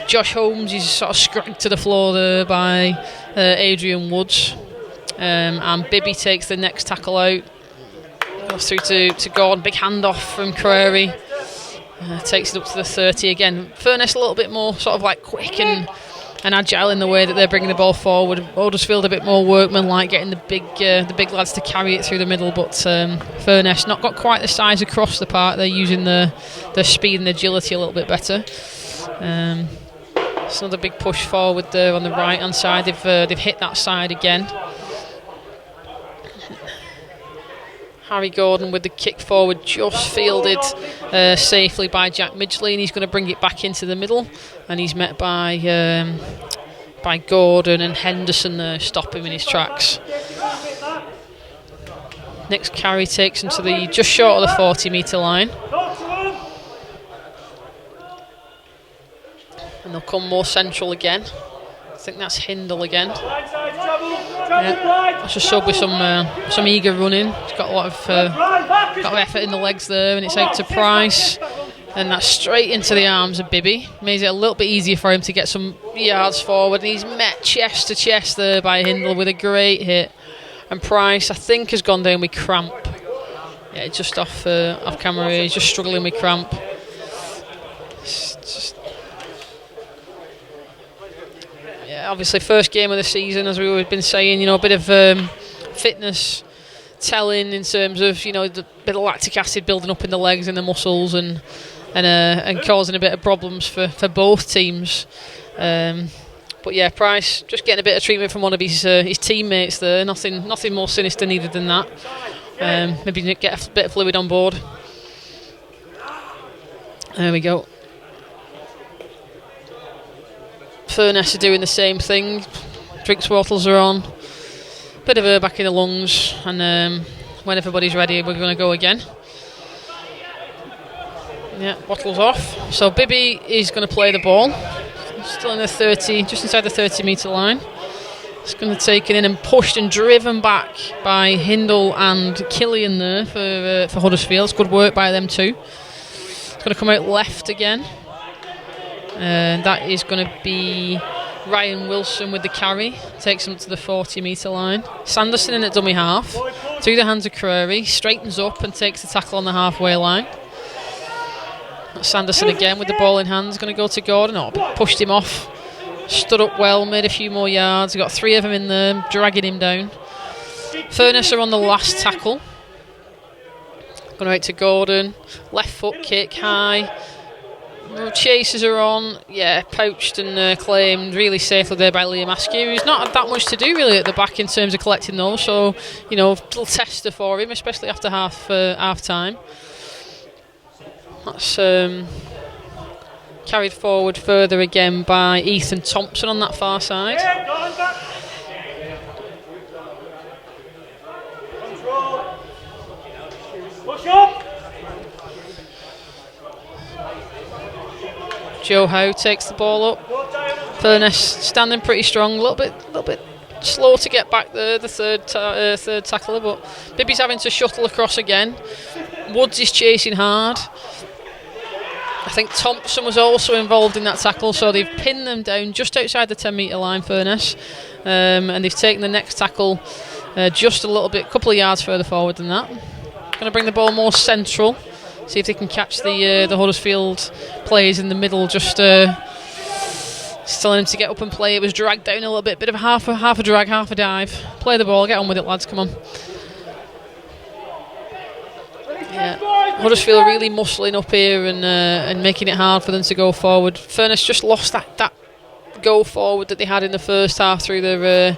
Josh Holmes is sort of scragged to the floor there by Adrian Woods, and Bibby takes the next tackle out. Goes through to Gordon. Big handoff from Creary. Takes it up to the 30 again. Furness a little bit more sort of like quick and agile in the way that they're bringing the ball forward. Huddersfield a bit more workman-like, getting the big lads to carry it through the middle, but Furness not got quite the size across the park. They're using the speed and agility a little bit better. It's another big push forward there on the right-hand side. They've hit that side again. Harry Gordon with the kick forward, just fielded safely by Jack Midgley, and he's going to bring it back into the middle, and he's met by Gordon and Henderson there, stop him in his tracks. Next carry takes him to just short of the 40 metre line, and they'll come more central again. I think that's Hindle again. That's a sub with some eager running. He's got a lot of effort in the legs there, and it's out to Price, and that's straight into the arms of Bibby. Makes it a little bit easier for him to get some yards forward, and he's met chest to chest there by Hindle with a great hit. And Price, I think, has gone down with cramp. Yeah, just off camera here. He's just struggling with cramp. Obviously first game of the season, as we've been saying, a bit of fitness telling in terms of the bit of lactic acid building up in the legs and the muscles and causing a bit of problems for both teams. But yeah, Price just getting a bit of treatment from one of his teammates there. Nothing more sinister needed than that. Maybe get a bit of fluid on board. There we go. Furness are doing the same thing. Drinks bottles are on. Bit of air back in the lungs, and when everybody's ready, we're going to go again. Yeah, bottles off. So Bibby is going to play the ball. Still in the 30, just inside the 30 metre line. It's going to take it in and pushed and driven back by Hindle and Killian there for Huddersfield. It's good work by them too. It's going to come out left again. That is going to be Ryan Wilson with the carry. Takes him to the 40 metre line. Sanderson in at dummy half. Through the hands of Creary. Straightens up and takes the tackle on the halfway line. Sanderson again with the ball in hand. Going to go to Gordon. Pushed him off. Stood up well. Made a few more yards. Got 3 of them in there. Dragging him down. Furness are on the last tackle. Going out to Gordon. Left foot kick high. Chasers are on, poached and claimed really safely there by Liam Askew. He's not had that much to do really at the back in terms of collecting those, so a little tester for him, especially after half time. That's carried forward further again by Ethan Thompson on that far side. Push up. Joe Howe takes the ball up. Furness standing pretty strong, a little bit slow to get back the third tackler, but Bibby's having to shuttle across again. Woods is chasing hard. I think Thompson was also involved in that tackle, so they've pinned them down just outside the 10 metre line, Furness, and they've taken the next tackle just a little bit, couple of yards further forward than that. Going to bring the ball more central, see if they can catch the Huddersfield players in the middle, just telling them to get up and play. It was dragged down a little bit of a half a drag, half a dive. Play the ball, get on with it, lads, come on. Yeah. Huddersfield really muscling up here and making it hard for them to go forward. Furness just lost that go forward that they had in the first half through the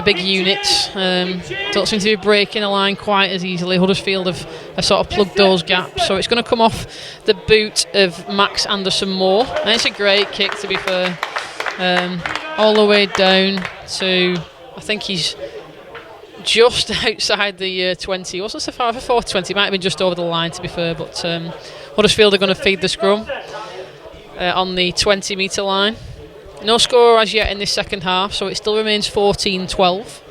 big units. Don't seem to be breaking a line quite as easily. Huddersfield have sort of plugged those gaps, so it's going to come off the boot of Max Anderson-Moore, and it's a great kick, to be fair, all the way down to, I think he's just outside the 20. Wasn't so far for 20. Might have been just over the line, to be fair. But Huddersfield are going to feed the scrum on the 20 metre line. No score as yet in this second half, so it still remains 14-12.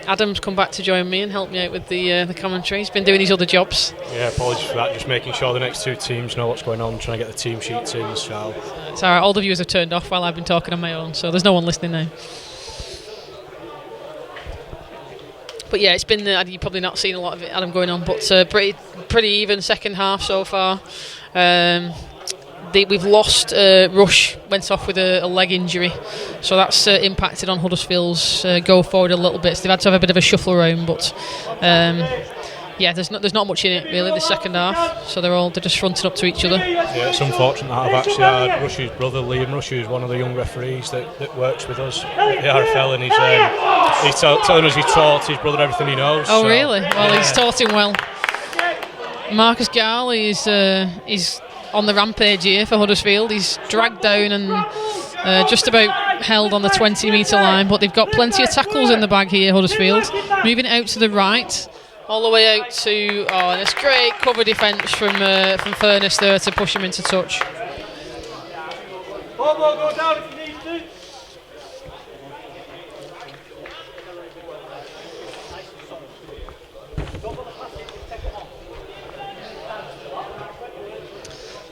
Adam's come back to join me and help me out with the commentary. He's been doing his other jobs. Yeah, apologies for that. Just making sure the next two teams know what's going on, trying to get the team sheets in. So it's alright. All the viewers have turned off while I've been talking on my own, so there's no one listening now. But yeah, it's been you've probably not seen a lot of it, Adam, going on, but pretty even second half so far. We've lost Rush, went off with a leg injury, so that's impacted on Huddersfield's go forward a little bit. So they've had to have a bit of a shuffle around, but yeah, there's not much in it really this second half. So they're just fronting up to each other. Yeah, it's unfortunate that I've actually had Rush's brother Liam Rush, who's one of the young referees that works with us at the RFL, and he's telling us he taught his brother everything he knows. Oh, so, really? Well, yeah. He's taught him well. Marcus Garley is on the rampage here for Huddersfield. He's dragged down and just about held on the 20 metre line, but they've got plenty of tackles in the bag here, Huddersfield. Moving it out to the right, all the way out to, and it's great cover defence from Furness there to push him into touch. Go down if you need to.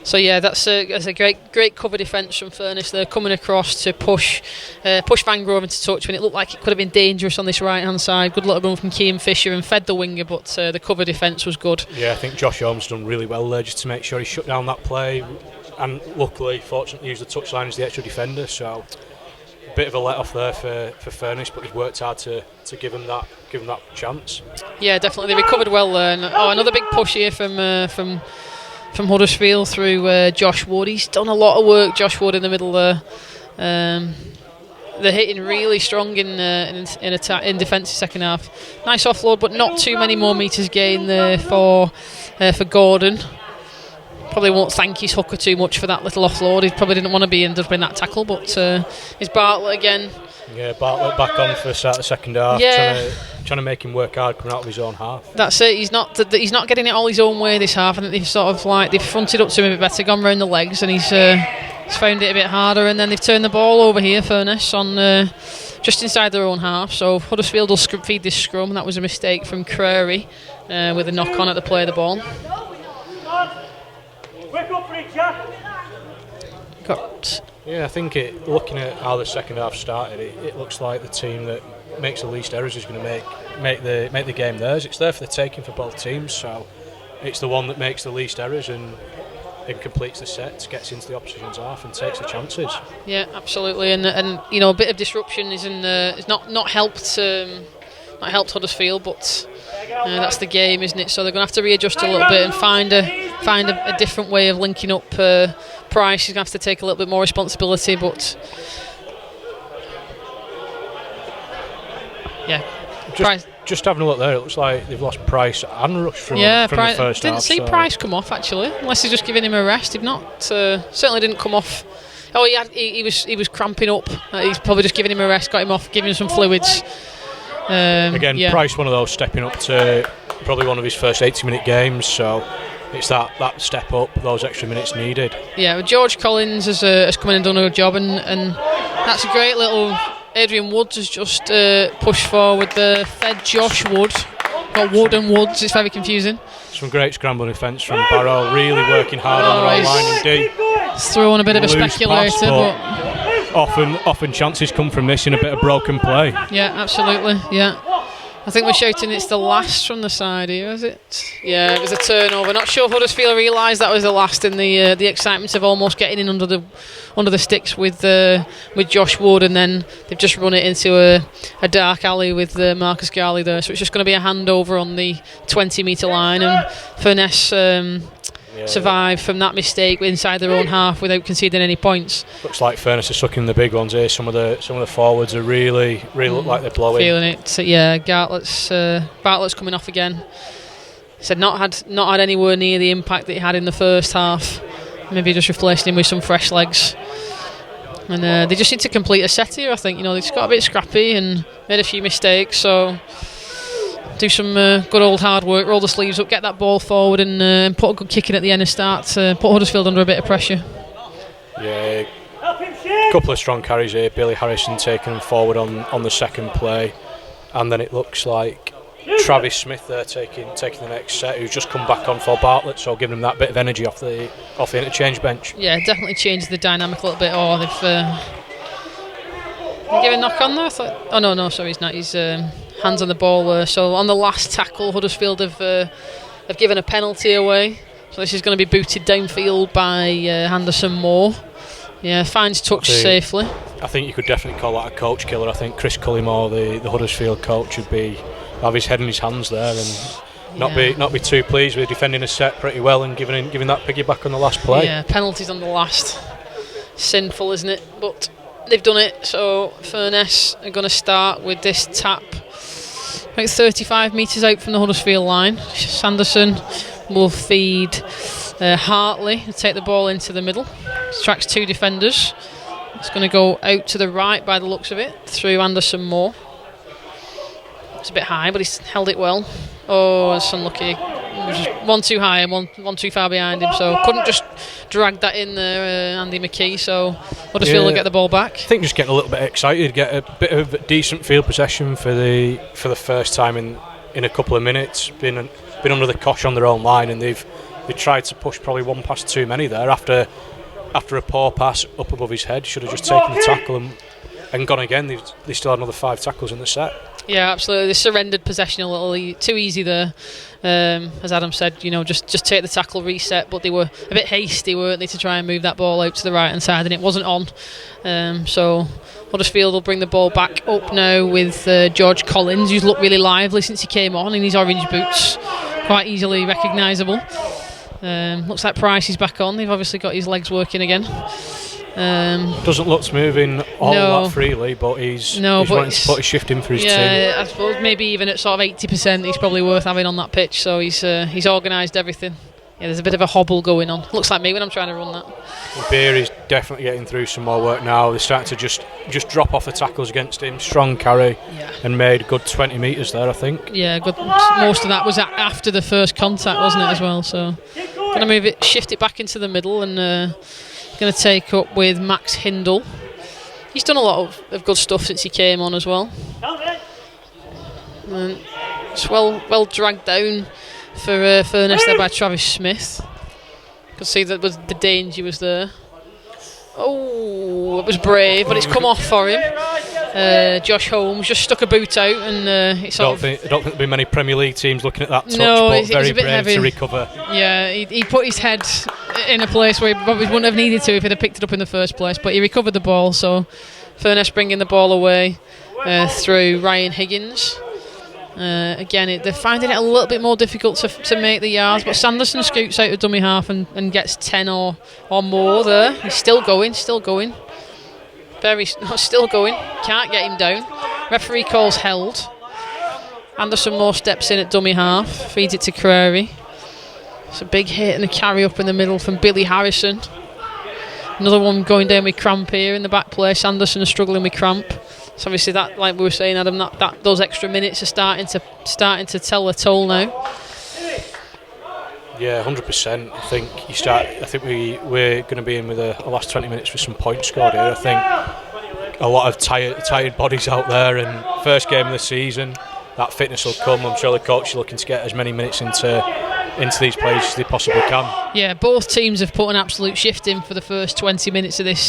So yeah, that's a great cover defence from Furness. They're coming across to push Van Grove into touch when it looked like it could have been dangerous on this right hand side. Good little run from Kean Fisher and fed the winger, but the cover defence was good. Yeah, I think Josh Holmes done really well there just to make sure he shut down that play, and luckily, fortunately, used the touchline as the extra defender. So a bit of a let off there for Furness, but he's worked hard to give him that chance. Yeah, definitely, they recovered well there. And, another big push here from Huddersfield through Josh Wood. He's done a lot of work, Josh Wood, in the middle there. They're hitting really strong in defensive second half. Nice offload, but not too many more metres gained there for Gordon. Probably won't thank his hooker too much for that little offload. He probably didn't want to be ended up in that tackle, but it's Bartlett again. Yeah, Bartlett back on for the start of the second half, trying to make him work hard coming out of his own half. That's it. He's not getting it all his own way this half. I think they've fronted up to him a bit better, gone round the legs, and he's found it a bit harder. And then they've turned the ball over here, Furness, on just inside their own half. So Huddersfield will feed this scrum, and that was a mistake from Crary with a knock on at the play of the ball. Yeah, I think looking at how the second half started, it looks like the team that makes the least errors is going to make the game theirs. It's there for the taking for both teams, so it's the one that makes the least errors and completes the set, gets into the opposition's half and takes the chances. Yeah, absolutely, and a bit of disruption is not helped Huddersfield, but that's the game, isn't it? So they're going to have to readjust a little bit and find a different way of linking up. Price is going to have to take a little bit more responsibility, but yeah. Just having a look there, it looks like they've lost Price and Rush from the first half. Didn't see Price come off actually, unless he's just giving him a rest. If not, certainly didn't come off. Oh, he was cramping up. He's probably just giving him a rest, got him off, giving him some fluids. Price, one of those stepping up to probably one of his first 80-minute games, so it's that step up, those extra minutes needed. Yeah, well, George Collins has come in and done a good job, and that's a great little. Adrian Woods has just pushed forward the fed Josh Wood. Got Wood and Woods, it's very confusing. Some great scrambling defence from Barrow, really working hard on the whole line indeed. Throwing a bit of a speculator, but often chances come from this in a bit of broken play. Yeah, absolutely, yeah. I think we're shouting it's the last from the side here, is it? Yeah, it was a turnover. Not sure Huddersfield realised that was the last in the excitement of almost getting in under the sticks with Josh Wood, and then they've just run it into a dark alley with Marcus Garley there. So it's just going to be a handover on the 20-metre line, and Furness survived from that mistake inside their own half without conceding any points. Looks like Furness is sucking the big ones here. Some of the forwards are really look like they're blowing. Feeling it. So, yeah, Bartlett's coming off again. He said not had anywhere near the impact that he had in the first half. Maybe just replacing him with some fresh legs. And they just need to complete a set here, I think. They just got a bit scrappy and made a few mistakes. So do some good old hard work, roll the sleeves up, get that ball forward, and put a good kick in at the end and start to put Huddersfield under a bit of pressure. Yeah, a couple of strong carries here. Billy Harrison taking them forward on the second play, and then it looks like Travis Smith there taking the next set, who's just come back on for Bartlett, so giving him that bit of energy off the interchange bench. Yeah, definitely changed the dynamic a little bit. Or they've give a knock on there. No, sorry, he's not. He's hands on the ball there. So on the last tackle, Huddersfield have given a penalty away. So this is going to be booted downfield by Anderson Moore. Yeah, finds touch safely. I think you could definitely call that a coach killer. I think Chris Cullymore, the Huddersfield coach, would have his head in his hands there and not be too pleased with defending a set pretty well and giving that piggyback on the last play. Yeah, penalties on the last. Sinful, isn't it? But they've done it. So Furness are going to start with this tap about 35 metres out from the Huddersfield line. Sanderson will feed Hartley and take the ball into the middle. Tracks two defenders. It's going to go out to the right by the looks of it through Anderson Moore. It's a bit high, but he's held it well. Oh, it's unlucky. It was just one too high and one too far behind him, so couldn't just drag that in there, Andy McKee. So Huddersfield will get the ball back. I think just getting a little bit excited, get a bit of decent field possession for the first time in a couple of minutes. Been under the cosh on their own line, and they've tried to push probably one past too many there after a poor pass up above his head. Should have just taken the tackle and gone again. They still had another 5 tackles in the set. Yeah, absolutely. They surrendered possession a little too easy there. As Adam said, just take the tackle, reset. But they were a bit hasty, weren't they, to try and move that ball out to the right hand side, and it wasn't on. So Huddersfield will bring the ball back up now with George Collins, who's looked really lively since he came on in his orange boots, quite easily recognisable. Looks like Price is back on. They've obviously got his legs working again. Doesn't look to moving that freely, but he's wanting to put his shift in for his team. Yeah, I suppose maybe even at sort of 80%, he's probably worth having on that pitch. So he's organised everything. Yeah, there's a bit of a hobble going on. Looks like me when I'm trying to run that. Beery's definitely getting through some more work now. They're starting to just drop off the tackles against him. Strong carry, and made a good 20 metres there, I think. Yeah, good. Most of that was after the first contact, wasn't it, as well? So going to move it, shift it back into the middle, and going to take up with Max Hindle. He's done a lot of good stuff since he came on as well. It's well dragged down for Furness there by Travis Smith. You can see that the danger was there. Oh, it was brave, but it's come off for him. Josh Holmes just stuck a boot out, and I don't think there'll be many Premier League teams looking at that touch, but very a bit brave heavy to recover. Yeah, he put his head in a place where he probably wouldn't have needed to if he'd have picked it up in the first place, but he recovered the ball. So Furness bringing the ball away through Ryan Higgins. Again, they're finding it a little bit more difficult to make the yards, but Sanderson scoots out of dummy half and gets 10 or more there. He's still going. Still going. Can't get him down. Referee calls held. Anderson Moore steps in at dummy half, feeds it to Crary. It's a big hit and a carry up in the middle from Billy Harrison. Another one going down with cramp here in the back place. Anderson is struggling with cramp. So obviously that, like we were saying, Adam, that those extra minutes are starting to tell a toll now. Yeah, 100%. I think we're going to be in with the last 20 minutes with some points scored here. I think a lot of tired bodies out there, and first game of the season, that fitness will come. I'm sure the coach is looking to get as many minutes into these players as they possibly can. Yeah, both teams have put an absolute shift in for the first 20 minutes of this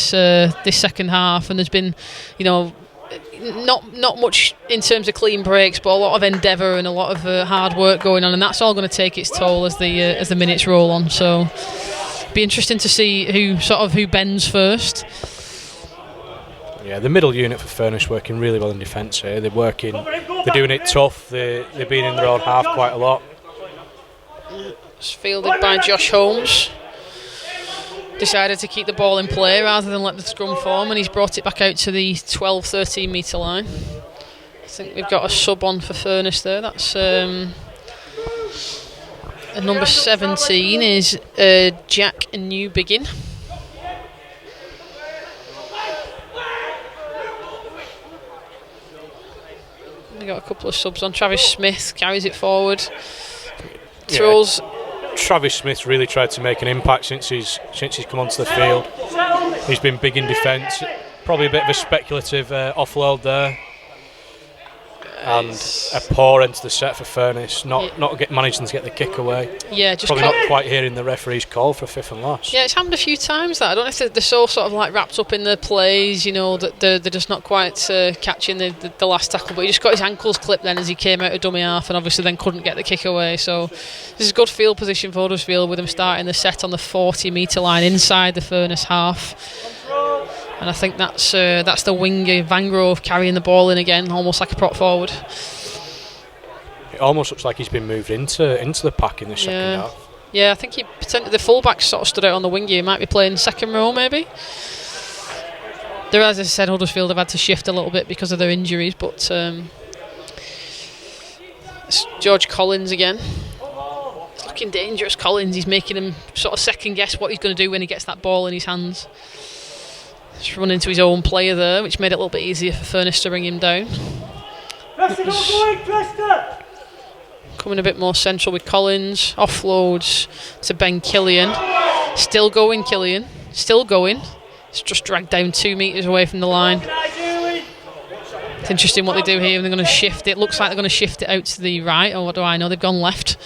second half, and there's been, not much in terms of clean breaks, but a lot of endeavour and a lot of hard work going on, and that's all going to take its toll as the minutes roll on. So, be interesting to see who bends first. Yeah, the middle unit for Furness working really well in defence here. They're doing it tough. They're being in their own half quite a lot. It's fielded by Josh Holmes. Decided to keep the ball in play rather than let the scrum form, and he's brought it back out to the 12-13 metre line. I think we've got a sub on for Furness there. That's number 17 is Jack Newbegin. We've got a couple of subs on. Travis Smith carries it forward. Throws. Yeah. Travis Smith really tried to make an impact since he's come onto the field. He's been big in defence. Probably a bit of a speculative offload there. And a poor end to the set for Furness, managing to get the kick away. Yeah, just probably not quite hearing the referee's call for a fifth and last. Yeah, it's happened a few times that. I don't know if they're so sort of like wrapped up in the plays, that they're just not quite catching the last tackle. But he just got his ankles clipped then as he came out of dummy half, and obviously then couldn't get the kick away. So this is a good field position for Huddersfield, with them starting the set on the 40 metre line inside the Furness half. And I think that's the winger Van Grove carrying the ball in again, almost like a prop forward. It almost looks like he's been moved into the pack in the second half. Yeah, I think the fullback sort of stood out on the wing here. He might be playing second row maybe. There, as I said, Huddersfield have had to shift a little bit because of their injuries, but it's George Collins again. It's looking dangerous, Collins. He's making him sort of second guess what he's going to do when he gets that ball in his hands. Just run into his own player there, which made it a little bit easier for Furness to bring him down. Coming a bit more central with Collins. Offloads to Ben Killian. Still going, Killian. Still going. It's just dragged down 2 metres away from the line. It's interesting what they do here. They're going to shift it. Looks like they're going to shift it out to the right. Or what do I know? They've gone left.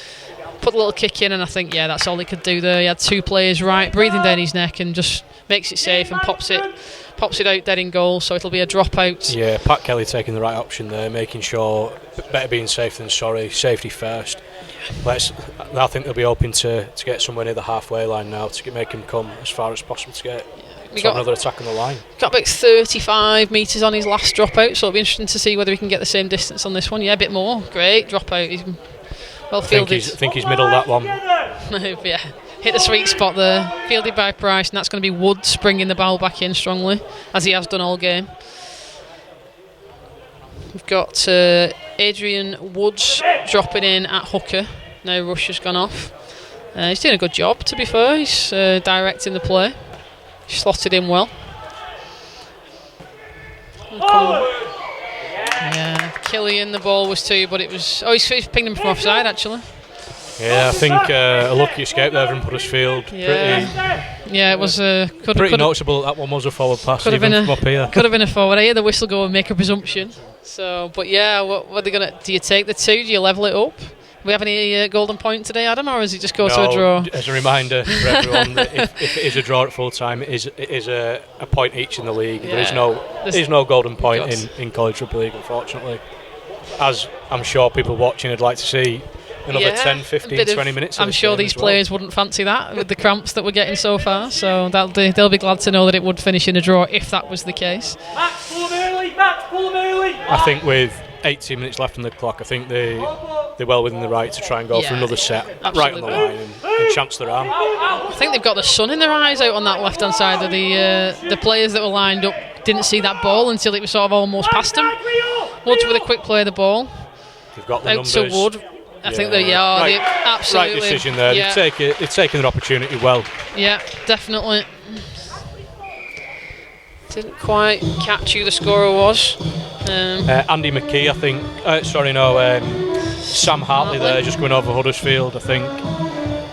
Put a little kick in, and I think, that's all they could do there. He had 2 players right, breathing down his neck, and just makes it safe and pops it out dead in goal, so it'll be a dropout. Yeah, Pat Kelly taking the right option there, making sure better being safe than sorry, safety first. I think they'll be hoping to get somewhere near the halfway line now to make him come as far as possible to get another attack on the line. Got about 35 metres on his last dropout, so it'll be interesting to see whether he can get the same distance on this one. Yeah, a bit more. Great dropout. He's well fielded. I think he's middled that one. Yeah. Hit the sweet spot there, fielded by Price, and that's going to be Woods bringing the ball back in strongly, as he has done all game. We've got Adrian Woods dropping in at hooker. Now Rush has gone off. He's doing a good job, to be fair. He's directing the play. He slotted in well. Yeah, Killian, the ball was too, but it was... Oh, he's pinged him from offside, actually. Yeah, I think a lucky escape there from Huddersfield. Yeah, it was pretty noticeable that one was a forward pass. Could have been a forward. I hear the whistle go and make a presumption. So, but yeah, what are they gonna? Do you take the 2? Do you level it up? Do we have any golden point today, Adam, or does it just go to a draw? As a reminder for everyone, that if it is a draw at full time, it is a point each in the league. Yeah. There is no golden point in college rugby league, unfortunately. As I'm sure people watching would like to see. Another 10, 15, 20 minutes. I'm sure these players wouldn't fancy that with the cramps that we're getting so far. So they'll be glad to know that it would finish in a draw if that was the case. Max, pull them early. I think with 18 minutes left on the clock, I think they're well within the right to try and go for another set right on the line and chance their arm. I think they've got the sun in their eyes out on that left-hand side of the players that were lined up. Didn't see that ball until it was sort of almost past them. Woods with a quick play of the ball. They've got the out numbers. To Wood. I think they absolutely right decision there. Yeah. They've taken their opportunity well. Yeah, definitely. Didn't quite catch who the scorer was. Andy McKee, I think. Sam Hartley there, just going over Huddersfield, I think.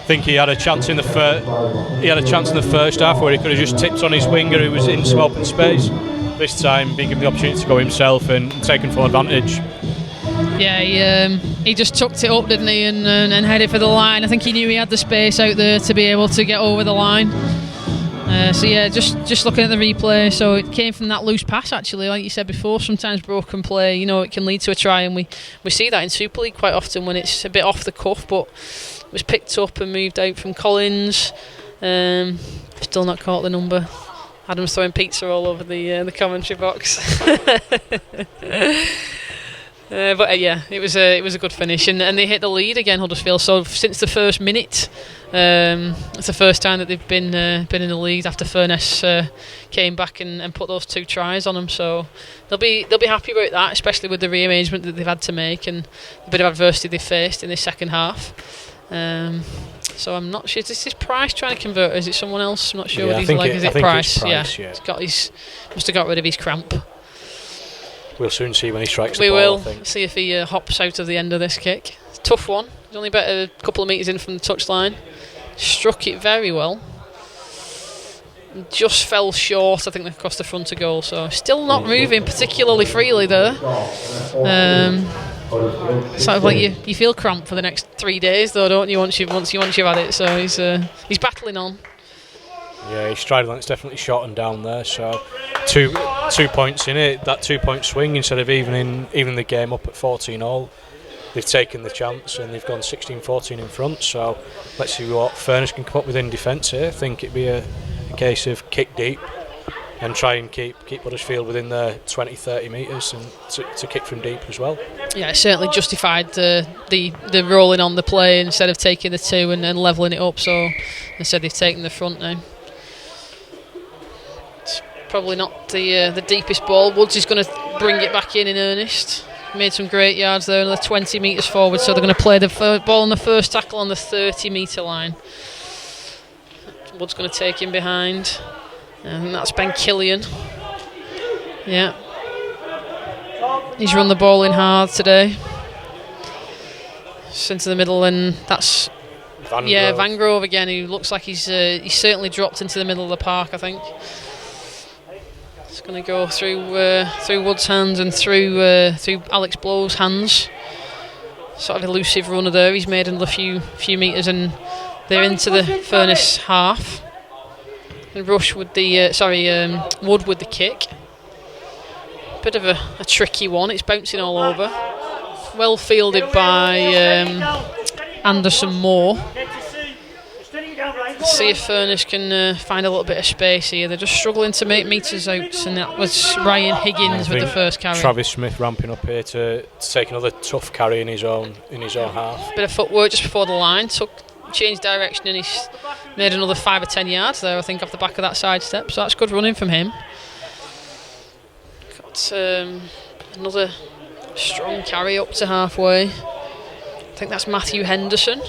think he had a chance in the first half where he could have just tipped on his winger who was in some open space. This time, being given the opportunity to go himself and taken full advantage. Yeah, he just tucked it up, didn't he, and headed for the line. I think he knew he had the space out there to be able to get over the line. Just looking at the replay, so it came from that loose pass actually, like you said before. Sometimes broken play, it can lead to a try, and we see that in Super League quite often when it's a bit off the cuff, but it was picked up and moved out from Collins. Still not caught the number. Adam's throwing pizza all over the commentary box. It was a good finish, and they hit the lead again, Huddersfield. So since the first minute, it's the first time that they've been in the lead after Furness came back and put those 2 tries on them. So they'll be happy about that, especially with the rearrangement that they've had to make and a bit of adversity they faced in the second half. So I'm not sure. Is this Price trying to convert, or is it someone else? I'm not sure with his leg. Is it Price? Yeah. He's must have got rid of his cramp. We'll soon see when he strikes the ball. We will see if he hops out of the end of this kick. It's a tough one. He's only about a couple of metres in from the touchline. Struck it very well. Just fell short, I think, across the front of goal. So still not moving particularly freely there. Sort of like you feel cramped for the next 3 days, though, don't you? Once you've had it. So he's battling on. Yeah, his stride length's definitely shot and down there. So 2 points in it. That 2-point swing, instead of evening the game up at 14-all, they've taken the chance and they've gone 16-14 in front. So let's see what Furness can come up with in defence here. I think it'd be a case of kick deep and try and keep Huddersfield within their 20-30 metres and to kick from deep as well. Yeah, it certainly justified the rolling on the play instead of taking the 2 and then levelling it up. So instead they've taken the front now. Probably not the deepest ball. Woods is going to bring it back in earnest. Made some great yards there, another 20 metres forward, so they're going to play the ball on the first tackle on the 30-metre line. Woods going to take him behind, and that's Ben Killian. Yeah, he's run the ball in hard today. Just into the middle, and that's Van Grove again, who looks like he's certainly dropped into the middle of the park, I think. It's going to go through Wood's hands and through Alex Blow's hands. Sort of elusive runner there. He's made another few metres and they're into the Furness half. And Rush with Wood with the kick. Bit of a tricky one. It's bouncing all over. Well fielded by Anderson Moore. See if Furness can find a little bit of space here. They're just struggling to make metres out, and that was Ryan Higgins with the first carry. Travis Smith ramping up here to take another tough carry in his own half. Bit of footwork just before the line, changed direction, and he's made another 5 or 10 yards there, I think, off the back of that side step. So that's good running from him. Got another strong carry up to halfway. I think that's Matthew Henderson.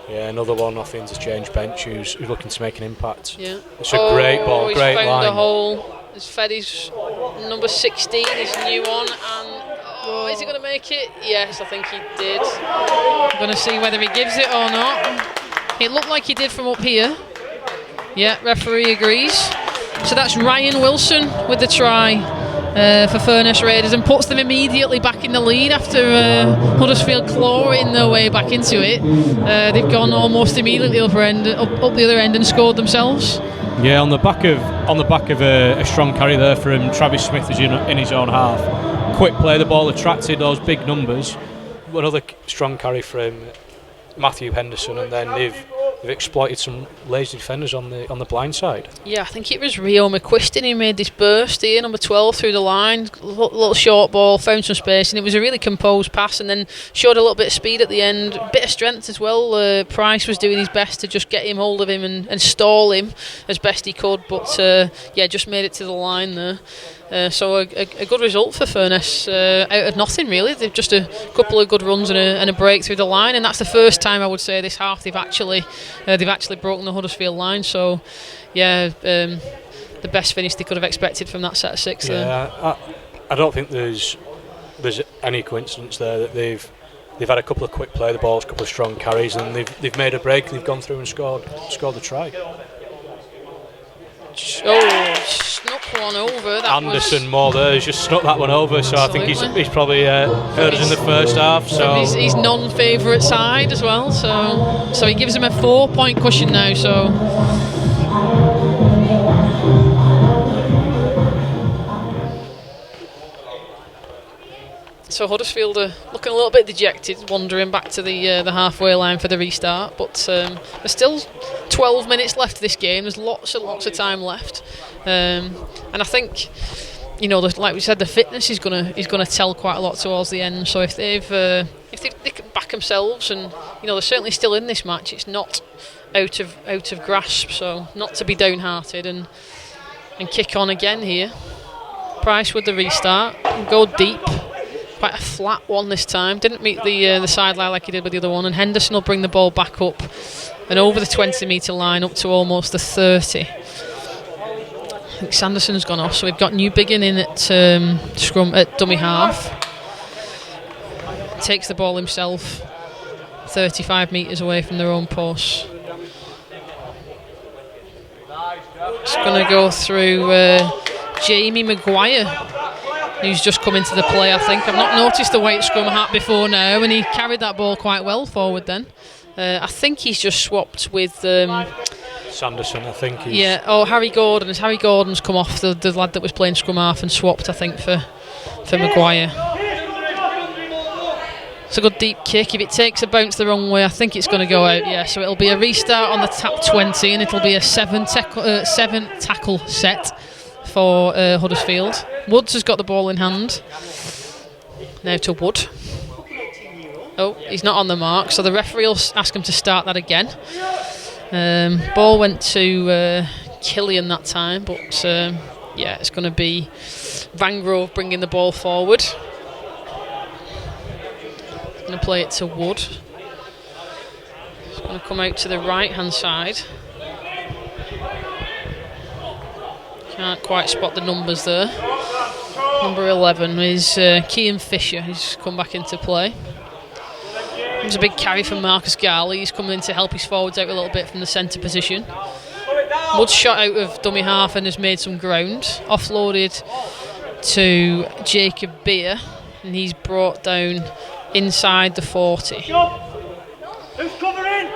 Yeah, another one off the interchange bench who's looking to make an impact. Yeah. It's a great ball, great line. He's found a hole. He's fed his number 16, his new one, and is he going to make it? Yes, I think he did. I'm going to see whether he gives it or not. It looked like he did from up here. Yeah, referee agrees. So that's Ryan Wilson with the try for Furness Raiders, and puts them immediately back in the lead after Huddersfield clawing their way back into it. They've gone almost immediately up the other end and scored themselves. Yeah, on the back of a strong carry there from Travis Smith in his own half. Quick play, the ball attracted those big numbers. Another strong carry from Matthew Henderson, and then they've exploited some lazy defenders on the blind side. Yeah, I think it was Rio McQuiston who made this burst here, number 12, through the line. Little short ball, found some space, and it was a really composed pass, and then showed a little bit of speed at the end, a bit of strength as well. Price was doing his best to just get him hold of him and stall him as best he could, but just made it to the line there. So a good result for Furness out of nothing, really. They've just a couple of good runs and a break through the line, and that's the first time I would say this half they've actually broken the Huddersfield line. So the best finish they could have expected from that set of 6 there. I don't think there's any coincidence there that they've they've had a couple of quick play the balls, a couple of strong carries, and they've made a break. They've gone through and scored the try. Oh, snuck one over. Anderson more there. He's just snuck that one over. So absolutely. I think he's probably heard us in the first half. So he's non-favourite side as well. So he gives him a 4-point cushion now. So Huddersfield are looking a little bit dejected, wandering back to the halfway line for the restart. But there's still 12 minutes left of this game. There's lots and lots of time left, and I think, like we said, the fitness is gonna tell quite a lot towards the end. So if they can back themselves, and they're certainly still in this match, it's not out of grasp. So not to be downhearted and kick on again here. Price with the restart, go deep. Quite a flat one this time. Didn't meet the sideline like he did with the other one. And Henderson will bring the ball back up and over the 20-metre line up to almost the 30. I think Sanderson's gone off, so we've got Newbigin in at scrum at dummy half. Takes the ball himself 35 metres away from their own post. It's going to go through Jamie Maguire, who's just come into the play, I think. I've not noticed the white scrum hat before now, and he carried that ball quite well forward then. I think he's just swapped with Sanderson, I think. Harry Gordon. As Harry Gordon's come off, the lad that was playing scrum half, and swapped, I think, for Maguire. It's a good deep kick. If it takes a bounce the wrong way, I think it's going to go out. Yeah, so it'll be a restart on the tap 20, and it'll be a 7 tackle set for Huddersfield. Woods has got the ball in hand. Now to Wood. Oh, he's not on the mark, so the referee will ask him to start that again. Ball went to Killian that time, but it's going to be Van Grove bringing the ball forward. Going to play it to Wood. It's going to come out to the right hand side. Can't quite spot the numbers there. Number 11 is Cian Fisher. He's come back into play. There's a big carry from Marcus Garley. He's coming in to help his forwards out a little bit from the centre position. Wood's shot out of dummy half and has made some ground. Offloaded to Jacob Beer, and he's brought down inside the 40. Who's covering?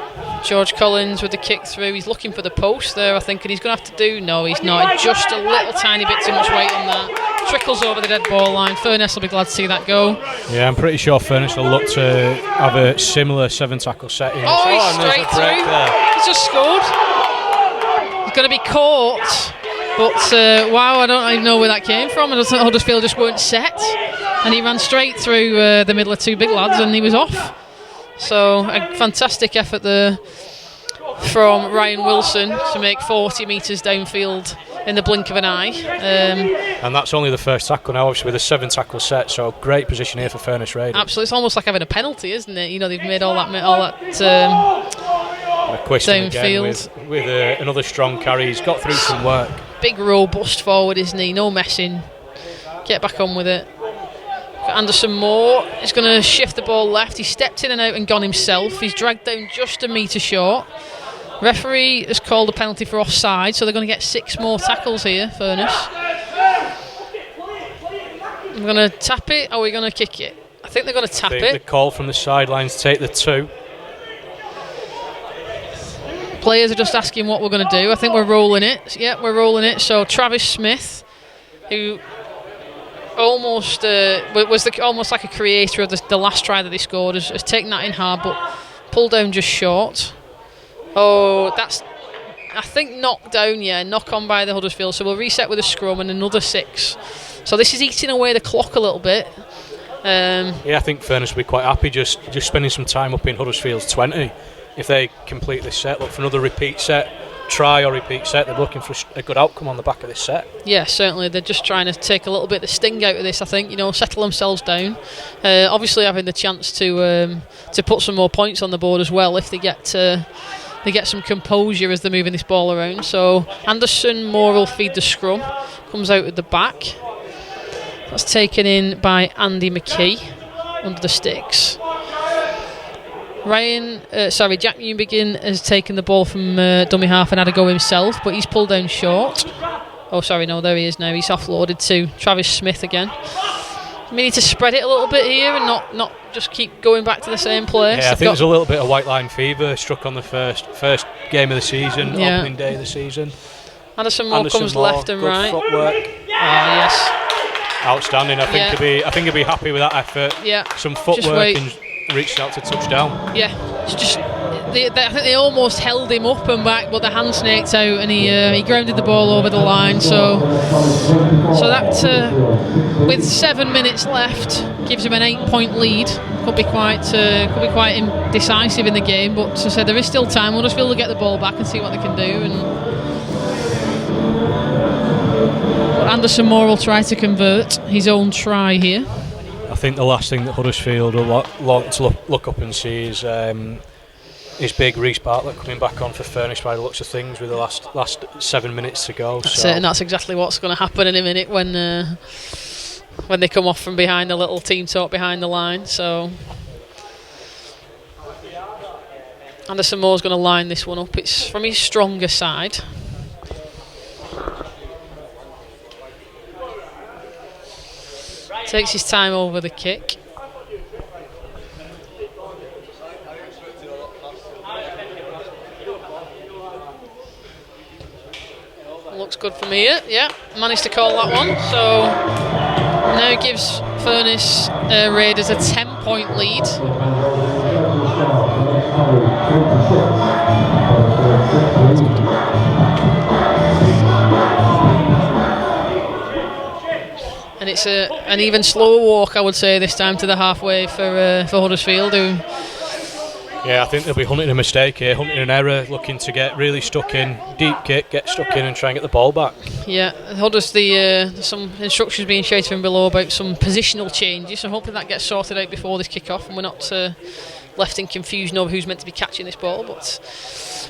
George Collins with the kick through. He's looking for the post there, I think, and he's going to have to do... No, he's not. Just a little tiny bit too much weight on that. Trickles over the dead ball line. Furness will be glad to see that go. Yeah, I'm pretty sure Furness will look to have a similar 7 tackle set in. He's straight through. He's just scored. He's going to be caught. But, wow, I don't even know where that came from. I don't think Huddersfield just weren't set. And he ran straight through the middle of two big lads, and he was off. So a fantastic effort there from Ryan Wilson to make 40 metres downfield in the blink of an eye. And that's only the first tackle now, obviously with a 7 tackle set, so great position here for Furness Raiders. Absolutely, it's almost like having a penalty, isn't it? They've made all that downfield. With another strong carry, he's got through some work. Big robust forward, isn't he? No messing. Get back on with it. Anderson Moore is going to shift the ball left. He stepped in and out and gone himself. He's dragged down just a metre short. Referee has called a penalty for offside, so they're going to get 6 more tackles here, Furness. I'm going to tap it, or are we going to kick it? I think they're going to tap it. The call from the sidelines to take the 2. Players are just asking what we're going to do. I think we're rolling it. Yeah, we're rolling it. So Travis Smith, who almost was almost like a creator of the last try that they scored, has taken that in hard, but pulled down just short. Oh, that's, I think, knocked down, knock on by the Huddersfield. So we'll reset with a scrum and another 6. So this is eating away the clock a little bit. I think Furness will be quite happy just spending some time up in Huddersfield's 20. If they complete this set, look for another repeat set, try or repeat set. They're looking for a good outcome on the back of this set. Yeah, certainly. They're just trying to take a little bit of the sting out of this, I think, settle themselves down. Obviously having the chance to put some more points on the board as well if they get some composure as they're moving this ball around. So Anderson Moore will feed the scrum, comes out at the back. That's taken in by Andy McKee under the sticks. Jack Newbegin has taken the ball from dummy half and had a go himself, but he's pulled down short. Oh, sorry, no, there he is now. He's offloaded to Travis Smith again. We need to spread it a little bit here and not just keep going back to the same place. Yeah, I think there's a little bit of white line fever struck on the first game of the season, opening day of the season. Anderson Moore comes left and good right. Footwork. Yes. Outstanding. I think he'll be happy with that effort. Yeah. Some footwork and reached out to touchdown. Yeah. It's just I think they almost held him up and back, but the hand snaked out and he grounded the ball over the line. So that with 7 minutes left gives him an 8-point lead. Could be quite decisive in the game, but as I said, there is still time. Huddersfield will get the ball back and see what they can do. And Anderson Moore will try to convert his own try here. I think the last thing that Huddersfield will want to look up and see is big Reece Bartlett coming back on for Furness by the looks of things with the last 7 minutes to go. That's it, and that's exactly what's going to happen in a minute when they come off from behind the little team talk behind the line. So Anderson Moore's going to line this one up. It's from his stronger side. Takes his time over the kick. Looks good from here. Yeah, managed to call that one. So now gives Furness Raiders a 10-point lead. And it's an even slower walk, I would say, this time to the halfway for Huddersfield. Yeah, I think they'll be hunting a mistake here, hunting an error, looking to get really stuck in, deep kick, get stuck in and try and get the ball back. Yeah, there's some instructions being shouted from below about some positional changes, so hopefully that gets sorted out before this kick-off and we're not left in confusion over who's meant to be catching this ball. But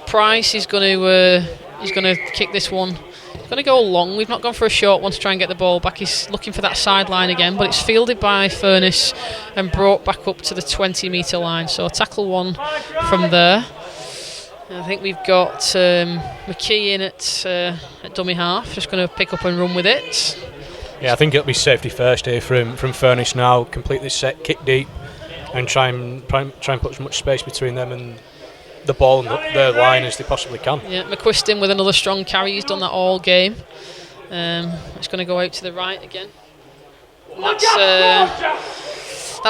Price is going to kick this one. He's going to go long. We've not gone for a short one to try and get the ball back. He's looking for that sideline again, but it's fielded by Furness and brought back up to the 20-metre line. So tackle one from there. I think we've got McKee in at dummy half, just going to pick up and run with it. Yeah, I think it'll be safety first here from Furness now. Complete this set, kick deep, and try and put as much space between them and the ball and their line as they possibly can. Yeah, McQuiston with another strong carry. He's done that all game. It's going to go out to the right again. And that's I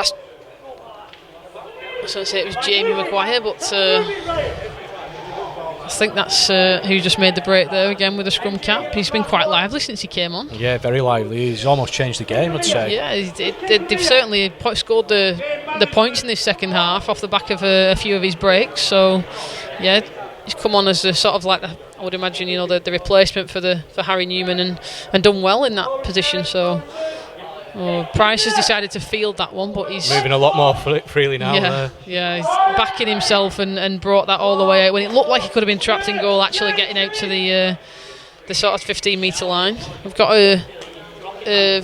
was going to say it was Jamie Maguire, but I think that's who just made the break there again with a scrum cap. He's been quite lively since he came on. Yeah, very lively. He's almost changed the game, I'd say. Yeah, they've certainly scored the points in this second half off the back of a few of his breaks. So, yeah, he's come on as a sort of like I would imagine, the replacement for Harry Newman and done well in that position. So. Price has decided to field that one, but he's moving a lot more freely now. Yeah, he's backing himself and brought that all the way out when it looked like he could have been trapped in goal, actually getting out to the sort of 15-metre line. We've got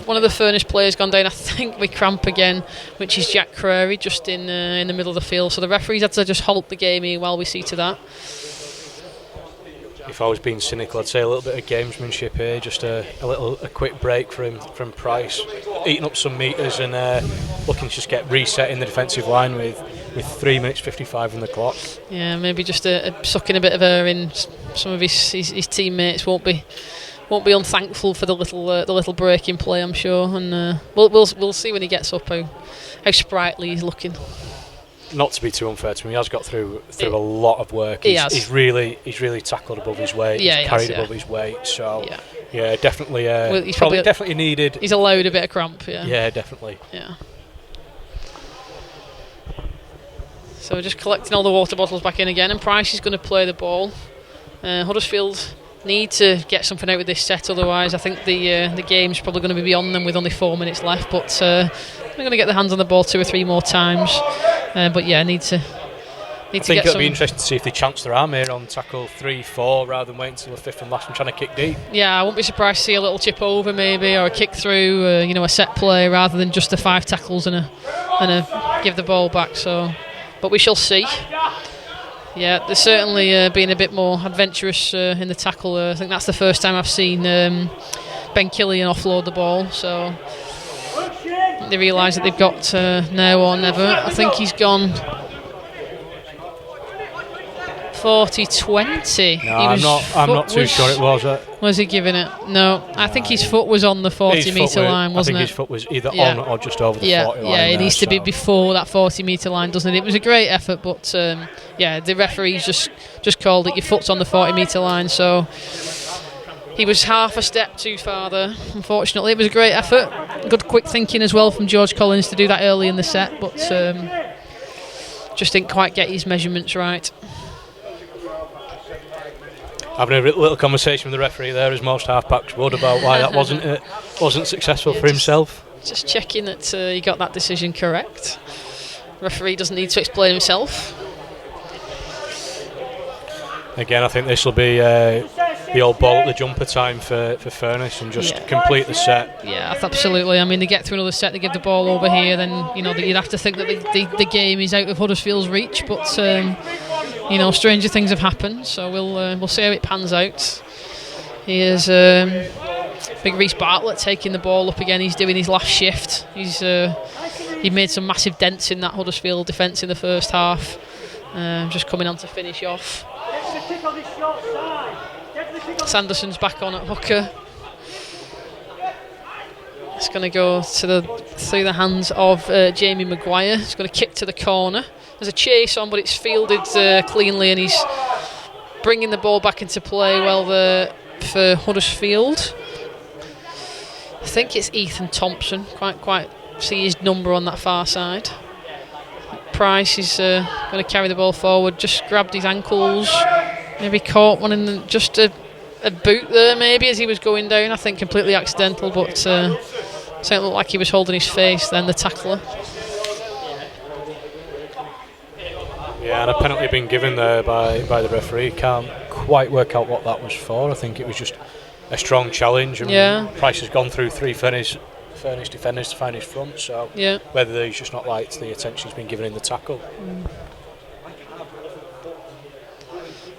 one of the Furness players gone down, I think, with cramp again, which is Jack Crary, just in the middle of the field. So the referees had to just halt the game here while we see to that. If I was being cynical, I'd say a little bit of gamesmanship here, just a quick break from Price, eating up some metres and looking to just get reset in the defensive line with 3 minutes 55 on the clock. Yeah, maybe just sucking a bit of air in. Some of his teammates won't be unthankful for the little break in play, I'm sure, and we'll see when he gets up how sprightly he's looking. Not to be too unfair to him, he has got through a lot of work. He's really tackled above his weight. Yeah, he's carried above his weight. So yeah, definitely. He's probably definitely needed. He's allowed a bit of cramp. Yeah, definitely. Yeah. So we're just collecting all the water bottles back in again, and Price is going to play the ball. Huddersfield need to get something out of this set, otherwise I think the game's probably going to be beyond them with only 4 minutes left. But they're going to get their hands on the ball 2 or 3 more times. But yeah, need to. I think it'll be interesting to see if they chance their arm here on tackle 3-4 rather than waiting until the fifth and last and trying to kick deep. Yeah, I wouldn't be surprised to see a little chip over maybe, or a kick through, a set play rather than just the 5 tackles and a give the ball back. So, but but we shall see. Yeah, they're certainly being a bit more adventurous in the tackle. I think that's the first time I've seen Ben Killian offload the ball, so they realise that they've got now or never. I think he's gone 40-20. No, I'm not too sure it was. Was he giving it? No, I think his foot was on the 40-metre line, wasn't it? I think his foot was either on or just over the 40 line. Yeah, it needs to be before that 40-metre line, doesn't it? It was a great effort, but the referee's just called it. Your foot's on the 40-metre line, so he was half a step too far there. Unfortunately, it was a great effort. Good quick thinking as well from George Collins to do that early in the set, but just didn't quite get his measurements right. Having a little conversation with the referee there, as most half-backs would, about why that wasn't successful for himself. Just checking that he got that decision correct. Referee doesn't need to explain himself. Again, I think this will be the old ball at the jumper time for Furness and just complete the set. Yeah, absolutely. I mean, they get through another set, they give the ball over here, then you'd have to think that the game is out of Huddersfield's reach, but stranger things have happened, so we'll see how it pans out. Here's big Reece Bartlett taking the ball up again. He's doing his last shift. He made some massive dents in that Huddersfield defence in the first half. Just coming on to finish off. Sanderson's back on at hooker. It's going to go through the hands of Jamie Maguire. It's going to kick to the corner. There's a chase on, but it's fielded cleanly, and he's bringing the ball back into play well there for Huddersfield. I think it's Ethan Thompson. Quite see his number on that far side. Price is going to carry the ball forward. Just grabbed his ankles. Maybe caught one in just a boot there, maybe, as he was going down. I think completely accidental, but certainly looked like he was holding his face then, the tackler. Yeah, and a penalty been given there by the referee. Can't quite work out what that was for. I think it was just a strong challenge, and Price has gone through three Furness defenders to find his front, so whether he's just not liked the attention he's been given in the tackle.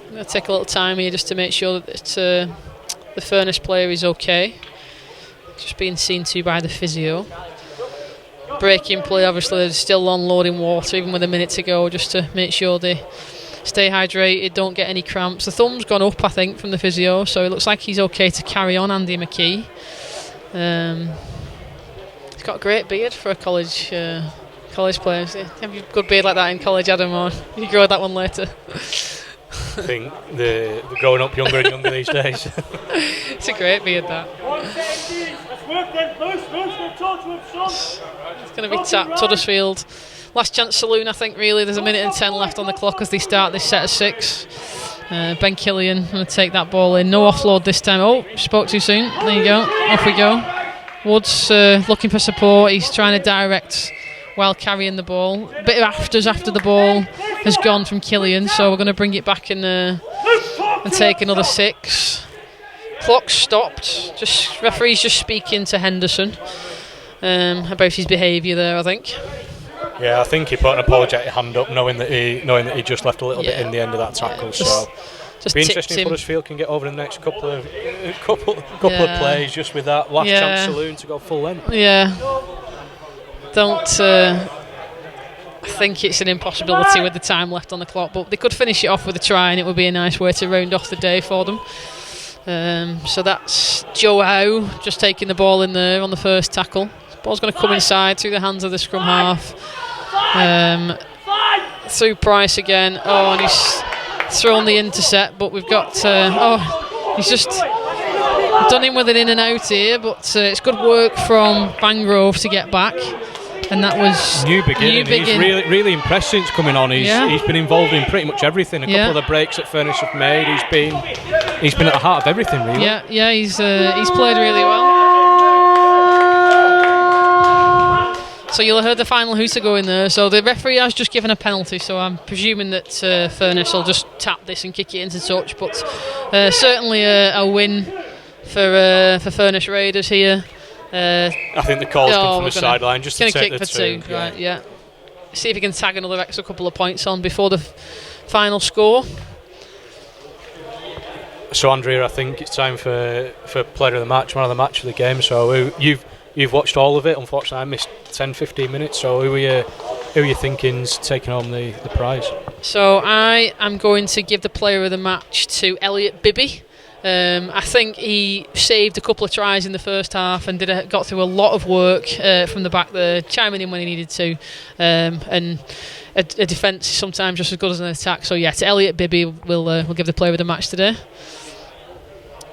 I'm going to take a little time here just to make sure that the Furness player is okay. Just being seen to by the physio. Breaking play, obviously they're still unloading water even with a minute to go, just to make sure they stay hydrated, don't get any cramps. The thumb's gone up, I think, from the physio, so it looks like he's okay to carry on. Andy McKee. He's got a great beard for a college player. Have you a good beard like that in college, Adam, or you grow that one later? I think they're growing up younger and younger these days. It's a great beard, that. It's going to be tapped, Huddersfield. Last chance saloon, I think, really. There's a minute and 10 left on the clock as they start this set of 6. Ben Killian going to take that ball in. No offload this time. Oh, spoke too soon. There you go. Off we go. Woods looking for support. He's trying to direct while carrying the ball. A bit of afters after the ball has gone from Killian, so we're going to bring it back and take another 6. Clock stopped. Referee's just speaking to Henderson about his behaviour there, I think. Yeah, I think he put an apologetic hand up, knowing that he just left a little bit in the end of that tackle. So just be interesting if Huddersfield can get over the next couple of plays just with that last chance saloon to go full length. Yeah. I think it's an impossibility with the time left on the clock, but they could finish it off with a try, and it would be a nice way to round off the day for them. So that's Joe Howe just taking the ball in there on the first tackle. The ball's going to come inside through the hands of the scrum half. Through Price again. Oh, and he's thrown the intercept, but we've got... he's just done him with an in and out here, but it's good work from Bangrove to get back. And that was new beginning. He's really impressed since coming on. He's been involved in pretty much everything. A couple of the breaks that Furness have made, he's been at the heart of everything, really. Yeah, he's played really well. So you'll have heard the final hooter go in there. So the referee has just given a penalty, so I'm presuming that Furness will just tap this and kick it into touch. But certainly a win for Furness Raiders here. I think the call's come from the sideline just to take kick the for 2. Right, yeah. see if he can tag another extra couple of points on before the final score. So Andrea, I think it's time for player of the match, man of the match of the game. So you've watched all of it. Unfortunately, I missed 10-15 minutes. So who are you thinking's taking home the prize? So I am going to give the player of the match to Elliot Bibby. I think he saved a couple of tries in the first half and got through a lot of work from the back there, chiming in when he needed to, and a defence is sometimes just as good as an attack. So yeah, to Elliot Bibby, we'll give the player of the match today.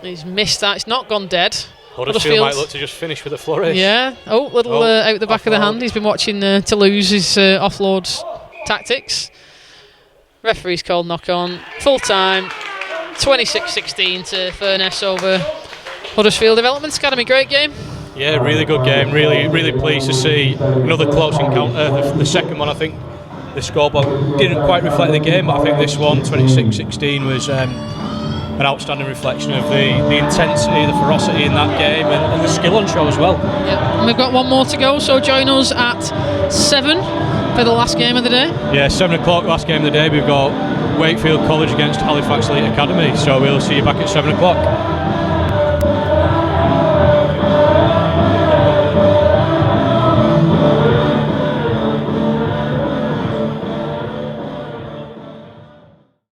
He's missed that. It's not gone dead. Huddersfield might look to just finish with a flourish. Yeah. Out the back of the hand. He's been watching Toulouse's offload tactics. Referee's called knock on. Full time. 26-16 to Furness over Huddersfield Development Academy. Great game. Yeah, really good game. Really pleased to see another close encounter. The second one, I think the scoreboard didn't quite reflect the game, but I think this one, 26-16, was an outstanding reflection of the intensity, the ferocity in that game, and the skill on show as well. Yeah, and we've got one more to go, so join us at 7 for the last game of the day. Yeah, 7 o'clock, last game of the day. We've got Wakefield College against Halifax Elite Academy, so we'll see you back at 7 o'clock.